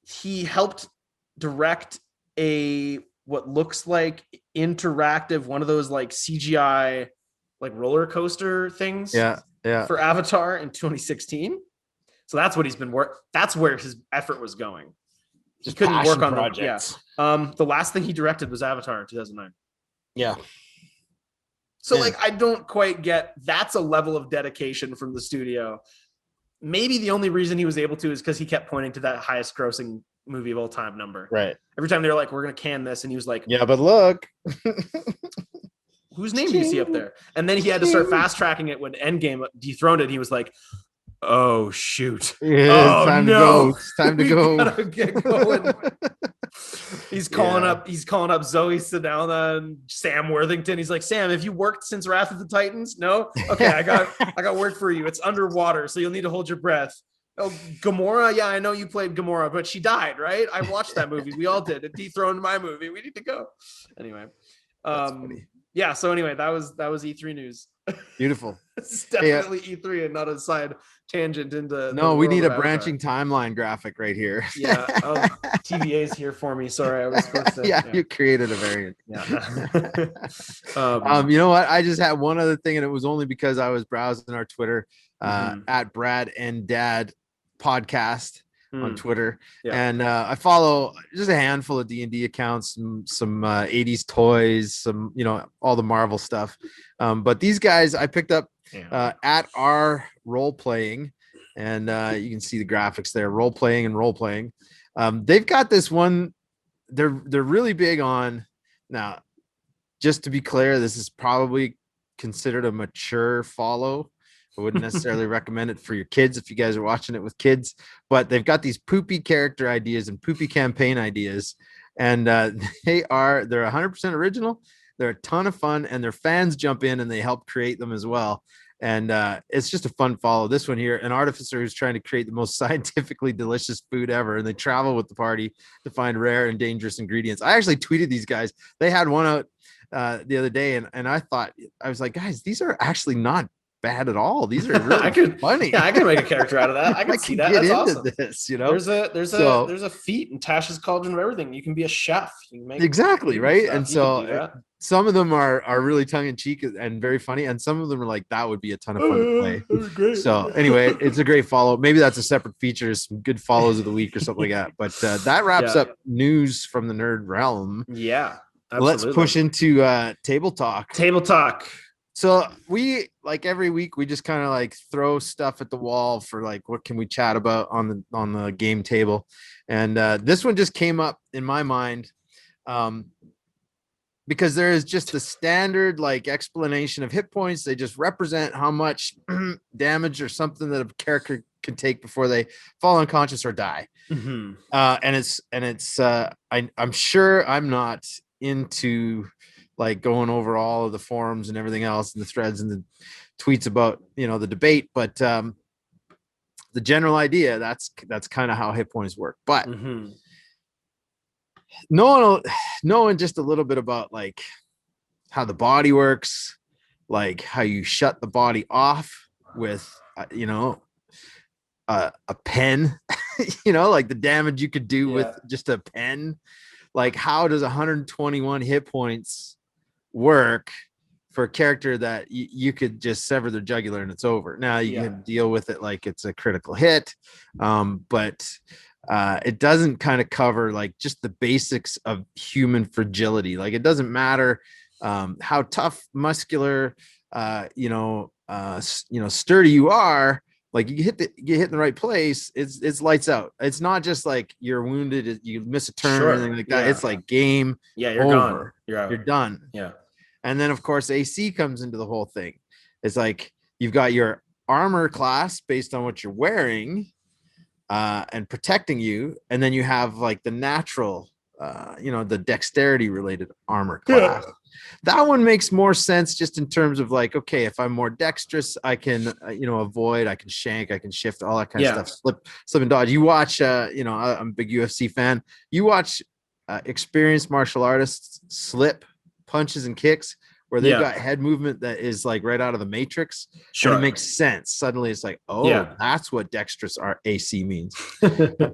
Speaker 1: He helped direct what looks like interactive, one of those like CGI like roller coaster things for Avatar in 2016. So that's what he's been that's where his effort was going. He couldn't work on projects. The last thing he directed was Avatar in 2009.
Speaker 2: Yeah.
Speaker 1: So like I don't quite get, that's a level of dedication from the studio. Maybe the only reason he was able to is because he kept pointing to that highest grossing movie of all time number.
Speaker 2: Right.
Speaker 1: Every time they were like, we're gonna can this, and he was like,
Speaker 2: yeah, but look.
Speaker 1: Whose name do you see up there? And then he had to start fast tracking it when Endgame dethroned it. He was like, oh shoot!
Speaker 2: Yeah, time to go. It's time to go.
Speaker 1: Gotta get going. He's calling up Zoe Saldana and Sam Worthington. He's like, Sam, have you worked since Wrath of the Titans? No. Okay, I got work for you. It's underwater, so you'll need to hold your breath. Oh, Gamora. Yeah, I know you played Gamora, but she died, right? I watched that movie. We all did. It dethroned my movie. We need to go. Anyway, yeah. So anyway, that was E3 news.
Speaker 2: Beautiful.
Speaker 1: It's definitely E3 and not a side tangent into.
Speaker 2: No, we need a branching timeline graphic right here.
Speaker 1: Yeah. TVA's here for me. Sorry, I was supposed to.
Speaker 2: Yeah, you created a variant.
Speaker 1: Yeah.
Speaker 2: You know what? I just had one other thing, and it was only because I was browsing our Twitter at Brad and Dad podcast on Twitter, and I follow just a handful of D&D accounts, some 80s toys, some all the Marvel stuff, but these guys I picked up at our role playing, and you can see the graphics there, role playing. They've got this one, they're really big on. Now, just to be clear, this is probably considered a mature follow. I wouldn't necessarily recommend it for your kids if you guys are watching it with kids, but they've got these poopy character ideas and poopy campaign ideas, and they're 100% original. They're a ton of fun, and their fans jump in and they help create them as well. And it's just a fun follow. This one here, an artificer who's trying to create the most scientifically delicious food ever, and they travel with the party to find rare and dangerous ingredients. I actually tweeted these guys. They had one out the other day, and I was like, guys, these are actually not bad at all. These are really funny.
Speaker 1: Yeah, I can make a character out of that. I can see that. That's awesome.
Speaker 2: This,
Speaker 1: there's a feat in Tash's Cauldron of everything. You can be a chef. You can make
Speaker 2: exactly right. Stuff. And so some of them are really tongue in cheek and very funny, and some of them are like, that would be a ton of fun to play.
Speaker 1: Great.
Speaker 2: So anyway, it's a great follow. Maybe that's a separate feature, some good follows of the week or something like that. But that wraps up news from the nerd realm.
Speaker 1: Yeah, absolutely.
Speaker 2: Let's push into table talk. So we, like every week, we just kind of like throw stuff at the wall for like, what can we chat about on the game table? And this one just came up in my mind because there is just the standard like explanation of hit points. They just represent how much damage or something that a character can take before they fall unconscious or die.
Speaker 1: Mm-hmm.
Speaker 2: I'm sure I'm not into like going over all of the forums and everything else and the threads and the tweets about, the debate, but the general idea, that's kind of how hit points work. But knowing just a little bit about like how the body works, like how you shut the body off with, a pen, like the damage you could do with just a pen. Like, how does 121 hit points work for a character that you could just sever their jugular and it's over? Now you can deal with it like it's a critical hit, but it doesn't kind of cover like just the basics of human fragility. Like, it doesn't matter how tough, muscular, sturdy you are. like you get hit in the right place, it's lights out. It's not just like you're wounded, you miss a turn or anything like that. It's like game
Speaker 1: you're
Speaker 2: over.
Speaker 1: Gone.
Speaker 2: You're done.
Speaker 1: Yeah.
Speaker 2: And then of course AC comes into the whole thing. It's like you've got your armor class based on what you're wearing and protecting you, and then you have like the natural the dexterity related armor class. That one makes more sense just in terms of like, okay, if I'm more dexterous, I can avoid, I can shank, I can shift, all that kind of stuff, slip and dodge. You watch I'm a big UFC fan. You watch experienced martial artists slip punches and kicks where they've got head movement that is like right out of the Matrix. And it makes sense. Suddenly it's like, that's what dexterous AC means.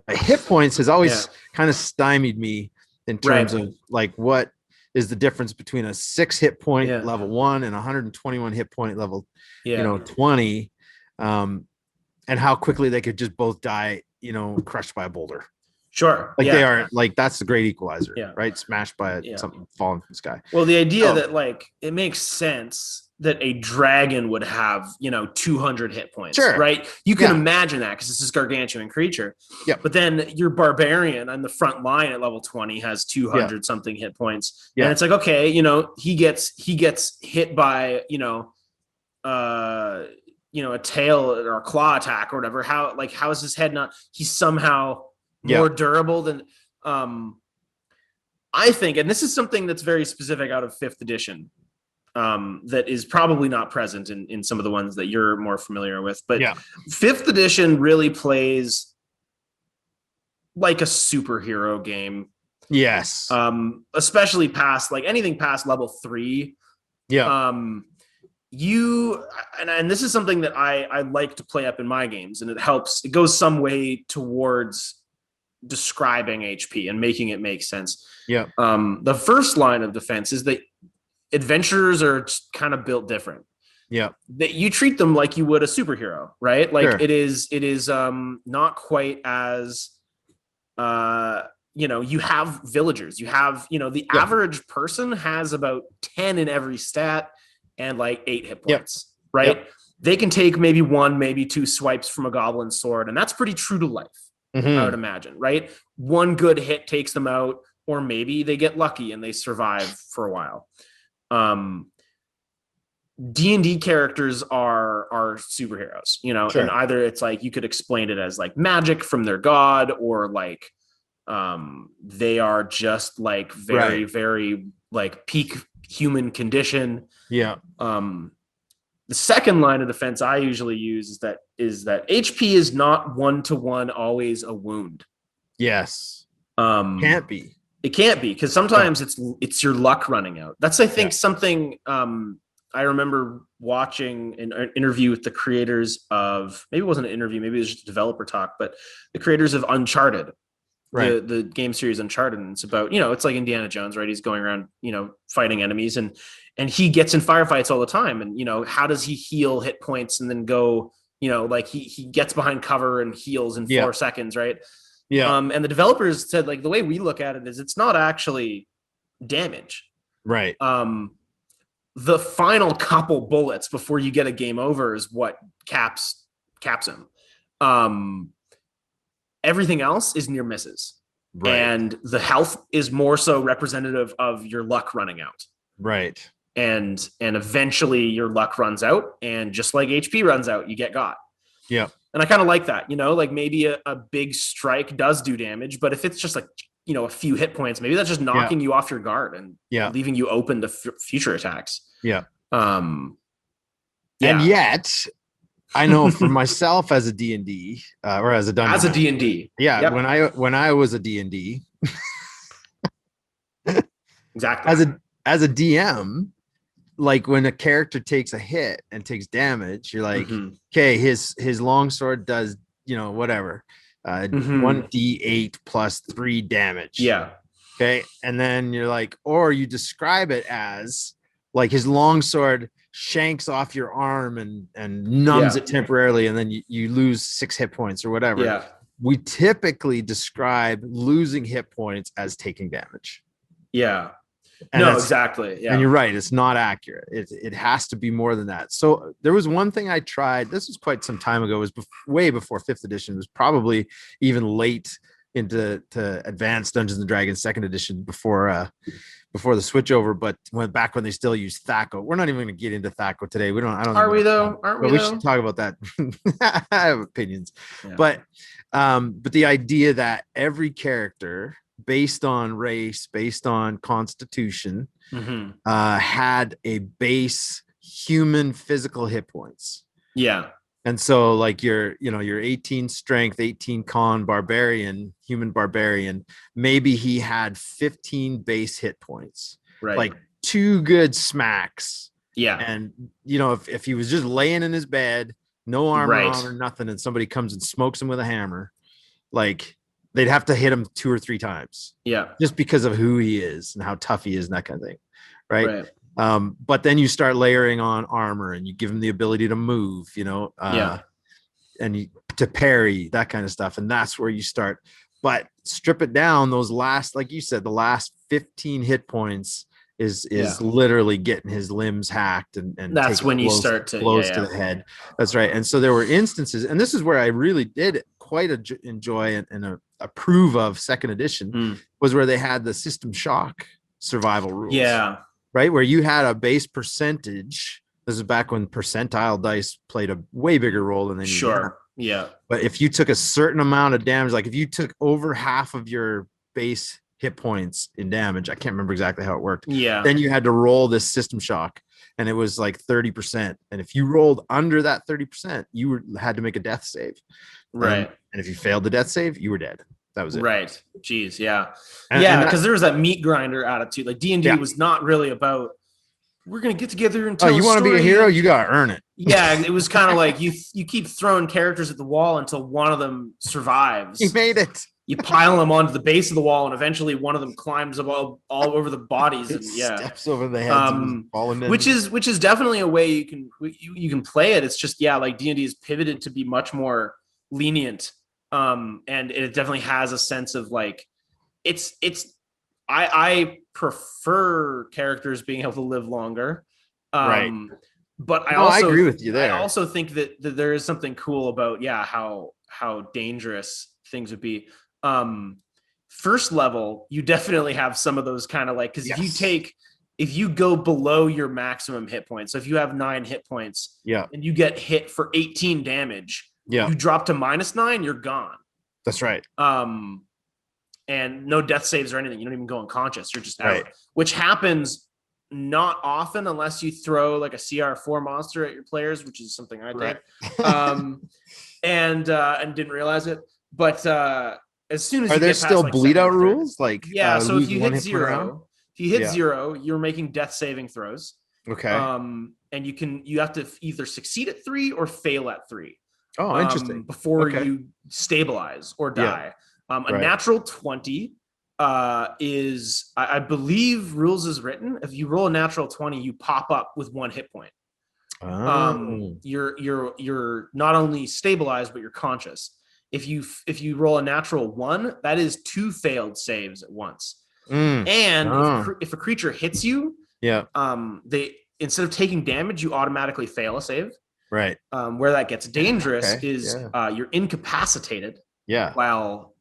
Speaker 2: Hit points has always kind of stymied me in terms of like what is the difference between a 6 hit point level 1 and 121 hit point level 20, and how quickly they could just both die, crushed by a boulder.
Speaker 1: Sure.
Speaker 2: Like they are like, that's the great equalizer, right? Smashed by something falling from the sky.
Speaker 1: Well, the idea that like it makes sense that a dragon would have 200 hit points, right? You can imagine that because it's this gargantuan creature.
Speaker 2: Yeah.
Speaker 1: But then your barbarian on the front line at level 20 has 200 something hit points, and it's like, okay, he gets hit by a tail or a claw attack or whatever. How is his head not? He's somehow more durable than I think, and this is something that's very specific out of 5th edition, that is probably not present in some of the ones that you're more familiar with. But 5th edition really plays like a superhero game.
Speaker 2: Yes.
Speaker 1: Especially past like anything past level 3. Yeah. And this is something that I like to play up in my games, and it goes some way towards describing HP and making it make sense.
Speaker 2: Yeah.
Speaker 1: The first line of defense is that adventurers are kind of built different.
Speaker 2: Yeah.
Speaker 1: That you treat them like you would a superhero, right? Like it is not quite as you have villagers. You have, the average person has about 10 in every stat and like 8 hit points, right? Yep. They can take maybe 1, maybe 2 swipes from a goblin sword, and that's pretty true to life. I would imagine, right? 1 good hit takes them out, or maybe they get lucky and they survive for a while. D&D characters are superheroes, and either it's like you could explain it as like magic from their god, or like they are just like very, very like peak human condition. Yeah. The second line of defense I usually use is that HP is not 1-to-1 always a wound.
Speaker 2: Yes.
Speaker 1: Can't be. It can't be, because sometimes it's your luck running out. That's, I think, something I remember watching an interview with the creators of, maybe it wasn't an interview, maybe it was just a developer talk, but the creators of Uncharted, the game series Uncharted. And it's about, it's like Indiana Jones, right? He's going around, fighting enemies, and he gets in firefights all the time. And, how does he heal hit points and then go, like he gets behind cover and heals in 4 seconds, right? Yeah. And the developers said, like, the way we look at it is it's not actually damage. Right. The final couple bullets before you get a game over is what caps him. Everything else is near misses. Right. And the health is more so representative of your luck running out. Right. And eventually your luck runs out, and just like HP runs out, you get got. Yeah. And I kind of like that, like maybe a big strike does do damage, but if it's just like, a few hit points, maybe that's just knocking you off your guard and leaving you open to future attacks. Yeah. And
Speaker 2: yet I know for myself as a D&D or as a dungeon.
Speaker 1: As a D&D.
Speaker 2: Yeah. Yep. When I was a D&D.
Speaker 1: Exactly.
Speaker 2: As a DM, like when a character takes a hit and takes damage, you're like, okay, his longsword does, whatever, 1d8 plus 3 damage. Yeah. Okay. And then you're like, or you describe it as like his longsword shanks off your arm and numbs it temporarily, and then you lose 6 hit points or whatever. Yeah. We typically describe losing hit points as taking damage.
Speaker 1: Yeah.
Speaker 2: And
Speaker 1: no, exactly. Yeah.
Speaker 2: And you're right. It's not accurate. It has to be more than that. So there was one thing I tried. This was quite some time ago. It was way before 5th edition. It was probably even late into advanced Dungeons and Dragons 2nd edition before the switch over, but when they still used THACO. We're not even going to get into THACO today. I don't.
Speaker 1: Are we though? Aren't we?
Speaker 2: We should talk about that. I have opinions, yeah. But the idea that every character, based on race, based on constitution, had a base human physical hit points.
Speaker 1: Yeah.
Speaker 2: And so like your 18 strength, 18 con human barbarian, maybe he had 15 base hit points,
Speaker 1: right?
Speaker 2: Like 2 good smacks.
Speaker 1: Yeah.
Speaker 2: And if he was just laying in his bed, no armor on or nothing, and somebody comes and smokes him with a hammer, like they'd have to hit him 2 or 3 times.
Speaker 1: Yeah.
Speaker 2: Just because of who he is and how tough he is and that kind of thing. Right. But then you start layering on armor and you give him the ability to move, and to parry, that kind of stuff. And that's where you start. But strip it down, those last, like you said, the last 15 hit points is literally getting his limbs hacked, and
Speaker 1: that's when you start to
Speaker 2: blows to the head. That's right. And so there were instances, and this is where I really did quite enjoy and approve of 2nd edition, was where they had the system shock survival rules.
Speaker 1: Yeah.
Speaker 2: Right, where you had a base percentage. This is back when percentile dice played a way bigger role than
Speaker 1: Yeah.
Speaker 2: But if you took a certain amount of damage, like if you took over half of your base hit points in damage, I can't remember exactly how it worked.
Speaker 1: Yeah.
Speaker 2: Then you had to roll this system shock, and it was like 30%. And if you rolled under that 30%, you had to make a death save.
Speaker 1: Right.
Speaker 2: And if you failed the death save, you were dead. That was it.
Speaker 1: Right. Jeez. Yeah. Because there was that meat grinder attitude. Like D&D was not really about, we're going to get together and tell
Speaker 2: you want to be a hero? You got to earn it.
Speaker 1: Yeah. It was kind of like you keep throwing characters at the wall until one of them survives.
Speaker 2: You made it.
Speaker 1: You pile them onto the base of the wall, and eventually one of them climbs up all over the bodies and
Speaker 2: steps over the heads,
Speaker 1: which is definitely a way you can play it. It's just, like D&D is pivoted to be much more lenient. And it definitely has a sense of like, I prefer characters being able to live longer.
Speaker 2: Right.
Speaker 1: But I
Speaker 2: agree with you there.
Speaker 1: I also think that there is something cool about, how dangerous things would be. First level, you definitely have some of those kind of like, because if you go below your maximum hit points, so if you have 9 hit points, and you get hit for 18 damage, you drop to -9, you're gone.
Speaker 2: That's right.
Speaker 1: And no death saves or anything. You don't even go unconscious. You're just out, which happens not often unless you throw like a CR4 monster at your players, which is something I did. And didn't realize it. But as soon as
Speaker 2: are there still bleed out rules? Like
Speaker 1: so if you hit 0, you're making death saving throws.
Speaker 2: Okay.
Speaker 1: And you have to either succeed at 3 or fail at 3.
Speaker 2: Oh, interesting.
Speaker 1: Before you stabilize or die. A natural 20 is, I believe rules is written. If you roll a natural 20, you pop up with 1 hit point. You're not only stabilized, but you're conscious. If you roll a natural 1, that is 2 failed saves at once. And if a creature hits you, they, instead of taking damage, you automatically fail a save.
Speaker 2: Right.
Speaker 1: Where that gets dangerous is you're incapacitated while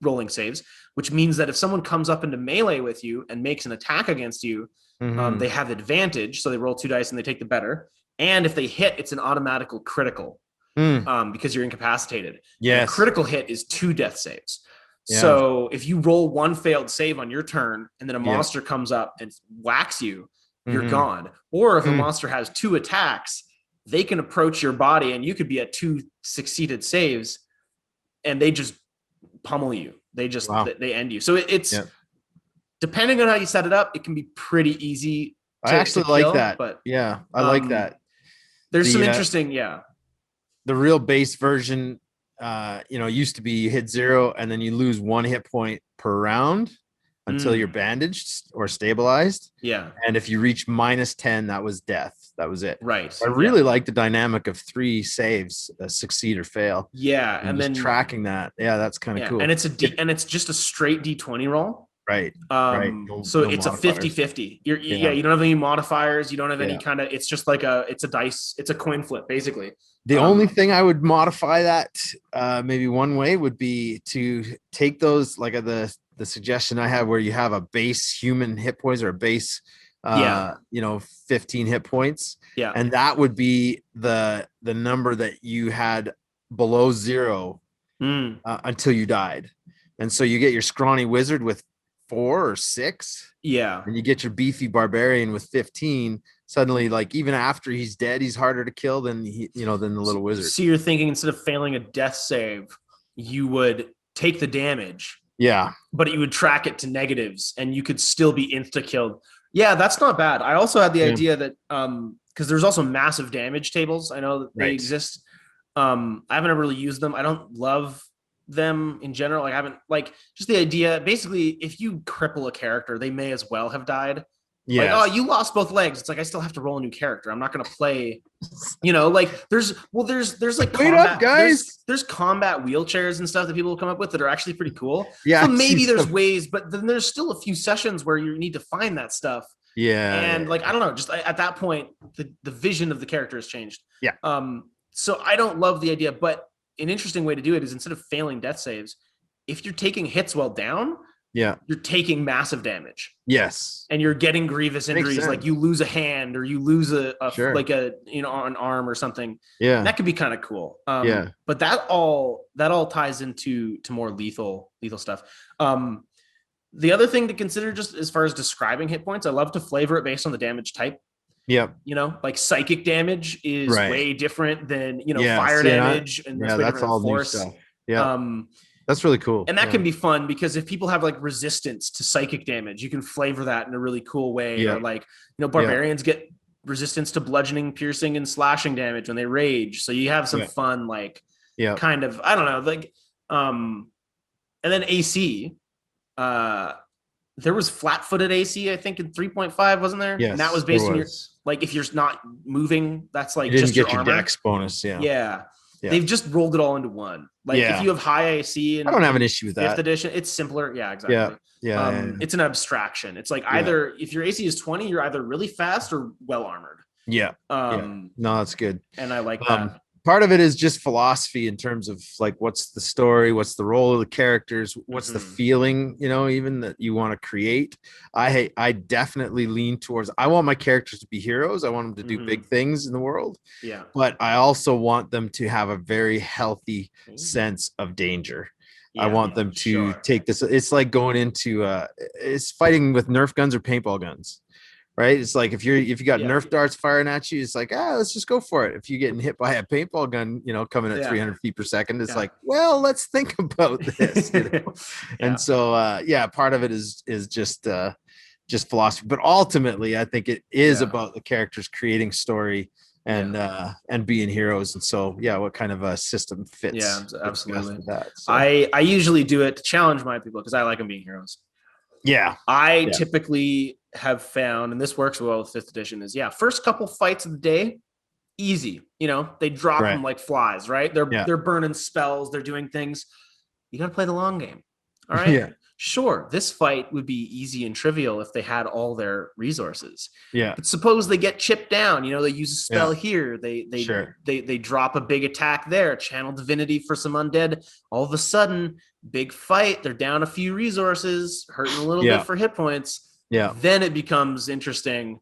Speaker 1: rolling saves, which means that if someone comes up into melee with you and makes an attack against you, they have advantage. So they roll 2 dice and they take the better. And if they hit, it's an automatical critical because you're incapacitated.
Speaker 2: Yes.
Speaker 1: A critical hit is 2 death saves. Yeah. So if you roll 1 failed save on your turn and then a monster comes up and whacks you, you're gone. Or if a monster has 2 attacks, they can approach your body and you could be at 2 succeeded saves and they just pummel you. They just, they end you. So it's depending on how you set it up, it can be pretty easy.
Speaker 2: I actually like that. But I like that.
Speaker 1: There's some interesting,
Speaker 2: the real base version, used to be you hit 0 and then you lose 1 hit point per round until you're bandaged or stabilized. Yeah. And if you reach -10, that was death. That was it.
Speaker 1: Right.
Speaker 2: I really like the dynamic of 3 saves, succeed or fail.
Speaker 1: Yeah. And then
Speaker 2: tracking that. Yeah, that's kind of cool.
Speaker 1: And it's it's just a straight D20 roll.
Speaker 2: Right.
Speaker 1: So
Speaker 2: No
Speaker 1: it's a
Speaker 2: modifiers.
Speaker 1: 50-50. You don't have any modifiers. You don't have any
Speaker 2: Yeah.
Speaker 1: kind of, it's just like it's a dice. It's a coin flip, basically.
Speaker 2: The only thing I would modify that maybe one way would be to take those, like the suggestion I have where you have a base human hit points or a base 15 hit points.
Speaker 1: Yeah.
Speaker 2: And that would be the number that you had below 0 until you died. And so you get your scrawny wizard with 4 or 6.
Speaker 1: Yeah.
Speaker 2: And you get your beefy barbarian with 15. Suddenly, like, even after he's dead, he's harder to kill than than the little wizard.
Speaker 1: So you're thinking instead of failing a death save, you would take the damage.
Speaker 2: Yeah.
Speaker 1: But you would track it to negatives and you could still be insta-killed. Yeah, that's not bad. I also had the idea that because there's also massive damage tables. I know that they exist. I haven't ever really used them. I don't love them in general. Like, I haven't, like, just the idea, basically, if you cripple a character, they may as well have died. Yeah. Like, oh, you lost both legs. It's like, I still have to roll a new character. I'm not going to play, like there's like combat,
Speaker 2: up, guys.
Speaker 1: There's combat wheelchairs and stuff that people come up with that are actually pretty cool.
Speaker 2: Yeah.
Speaker 1: So maybe there's ways, but then there's still a few sessions where you need to find that stuff.
Speaker 2: Yeah.
Speaker 1: And like, I don't know, just at that point, the vision of the character has changed.
Speaker 2: Yeah.
Speaker 1: So I don't love the idea, but an interesting way to do it is instead of failing death saves, if you're taking hits while down, you're taking massive damage.
Speaker 2: Yes.
Speaker 1: And you're getting grievous injuries, like you lose a hand or you lose like an arm or something.
Speaker 2: Yeah.
Speaker 1: That could be kind of cool. But that all ties into more lethal stuff. The other thing to consider, just as far as describing hit points, I love to flavor it based on the damage type.
Speaker 2: Yeah.
Speaker 1: Like psychic damage is way different than, fire damage. And
Speaker 2: that's all force. New stuff. Yeah. That's really cool.
Speaker 1: And that can be fun because if people have like resistance to psychic damage, you can flavor that in a really cool way. Yeah. Or like, barbarians get resistance to bludgeoning, piercing, and slashing damage when they rage. So you have some fun, like, kind of, I don't know, like, and then AC, there was flat-footed AC, I think, in 3.5, wasn't there?
Speaker 2: Yes,
Speaker 1: and that was based on your, like, if you're not moving, that's like
Speaker 2: you didn't
Speaker 1: just
Speaker 2: get
Speaker 1: your
Speaker 2: your dex bonus.
Speaker 1: Yeah. They've just rolled it all into one. Like, if you have high AC,
Speaker 2: I don't have an issue with that.
Speaker 1: 5th edition, it's simpler. Yeah, exactly.
Speaker 2: Yeah.
Speaker 1: It's an abstraction. It's like either if your AC is 20, you're either really fast or well armored.
Speaker 2: Yeah. No, that's good.
Speaker 1: And I like that.
Speaker 2: Part of it is just philosophy in terms of like, what's the story, what's the role of the characters, what's the feeling, even that you want to create. I definitely lean towards, I want my characters to be heroes. I want them to do big things in the world.
Speaker 1: Yeah.
Speaker 2: But I also want them to have a very healthy sense of danger. I want them to take this. It's like going into it's fighting with Nerf guns or paintball guns. Right. It's like if you got Nerf darts firing at you, it's like, let's just go for it. If you're getting hit by a paintball gun, coming at 300 feet per second, it's like, well, let's think about this. And so, part of it is just philosophy. But ultimately, I think it is about the characters creating story and being heroes. And so, what kind of a system fits?
Speaker 1: Yeah, absolutely.
Speaker 2: That, so.
Speaker 1: I usually do it to challenge my people because I like them being heroes.
Speaker 2: Yeah.
Speaker 1: I typically have found, and this works well with 5th edition, is first couple fights of the day, easy. They drop them like flies, right? They're burning spells, they're doing things. You got to play the long game. All right.
Speaker 2: Yeah.
Speaker 1: Sure, this fight would be easy and trivial if they had all their resources.
Speaker 2: Yeah.
Speaker 1: But suppose they get chipped down, they use a spell here, they drop a big attack there, channel divinity for some undead. All of a sudden, big fight, they're down a few resources, hurting a little bit for hit points.
Speaker 2: Yeah.
Speaker 1: Then it becomes interesting.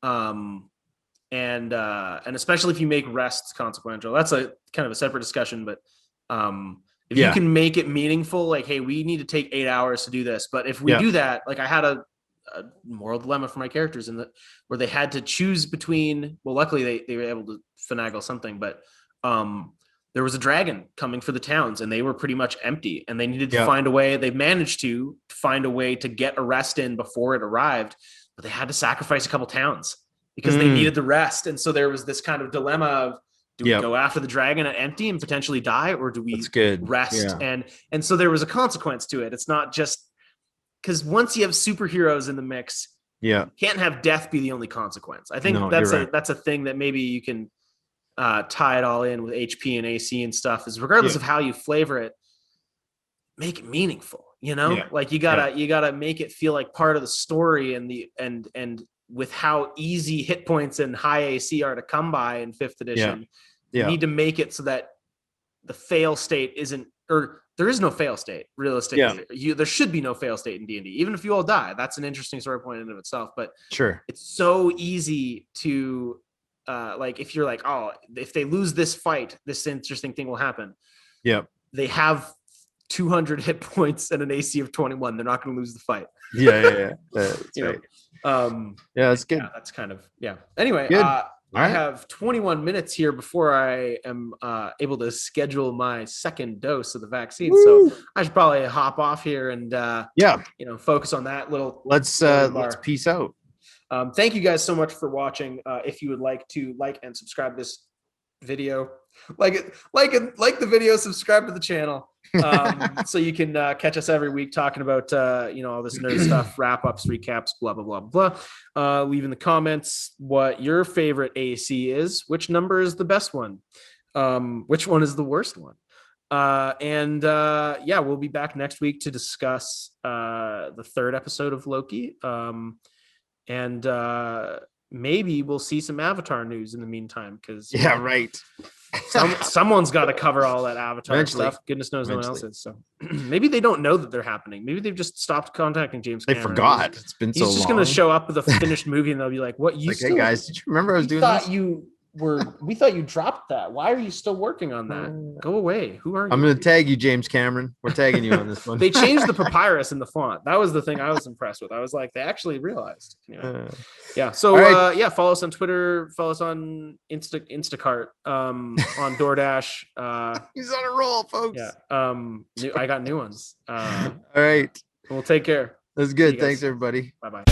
Speaker 1: And especially if you make rests consequential. That's a kind of a separate discussion, but if you can make it meaningful, like, hey, we need to take 8 hours to do this. But if we do that, like, I had a moral dilemma for my characters where they had to choose between, well, luckily they were able to finagle something, but there was a dragon coming for the towns and they were pretty much empty and they needed to find a way. They managed to find a way to get a rest in before it arrived, but they had to sacrifice a couple towns because they needed the rest. And so there was this kind of dilemma of, do we go after the dragon at empty and potentially die, or do we rest? Yeah. And so there was a consequence to it. It's not just because once you have superheroes in the mix, you can't have death be the only consequence. I think that's a thing that maybe you can tie it all in with HP and AC and stuff, is regardless of how you flavor it, make it meaningful. Like you gotta make it feel like part of the story, and with how easy hit points and high AC are to come by in 5th edition, you need to make it so that the fail state isn't, or there is no fail state realistically. There should be no fail state in D&D, even if you all die. That's an interesting story point in and of itself, but
Speaker 2: sure,
Speaker 1: it's so easy to like, if you're like, oh, if they lose this fight, this interesting thing will happen. They have 200 hit points and an AC of 21. They're not going to lose the fight.
Speaker 2: That's right. That's good.
Speaker 1: That's kind of anyway,
Speaker 2: good.
Speaker 1: I have 21 minutes here before I am able to schedule my 2nd dose of the vaccine. Woo! So I should probably hop off here and focus on that little.
Speaker 2: Let's peace out.
Speaker 1: Thank you guys so much for watching. If you would like to like and subscribe this video, like the video, subscribe to the channel. So you can catch us every week talking about all this nerd stuff, wrap-ups, recaps, blah blah blah blah. Leave in the comments what your favorite AC is, which number is the best one, which one is the worst one, and we'll be back next week to discuss the 3rd episode of Loki, and maybe we'll see some Avatar news in the meantime, because
Speaker 2: right.
Speaker 1: Someone's got to cover all that Avatar stuff. Goodness knows no one else is. So maybe they don't know that they're happening. Maybe they've just stopped contacting James Cameron.
Speaker 2: They forgot. It's been so long.
Speaker 1: He's just going to show up with a finished movie, and they'll be like, "What?
Speaker 2: Hey guys, did you remember I was doing this?
Speaker 1: We thought you dropped that. Why are you still working on that? Go away. Who are you?"
Speaker 2: I'm going to tag you, James Cameron. We're tagging you on this one.
Speaker 1: They changed the papyrus in the font. That was the thing I was impressed with. I was like, they actually realized. So right. Follow us on Twitter. Follow us on Instacart. On DoorDash.
Speaker 2: He's on a roll, folks.
Speaker 1: I got new ones.
Speaker 2: All right.
Speaker 1: We'll take care.
Speaker 2: That's good. Thanks, everybody.
Speaker 1: Bye-bye.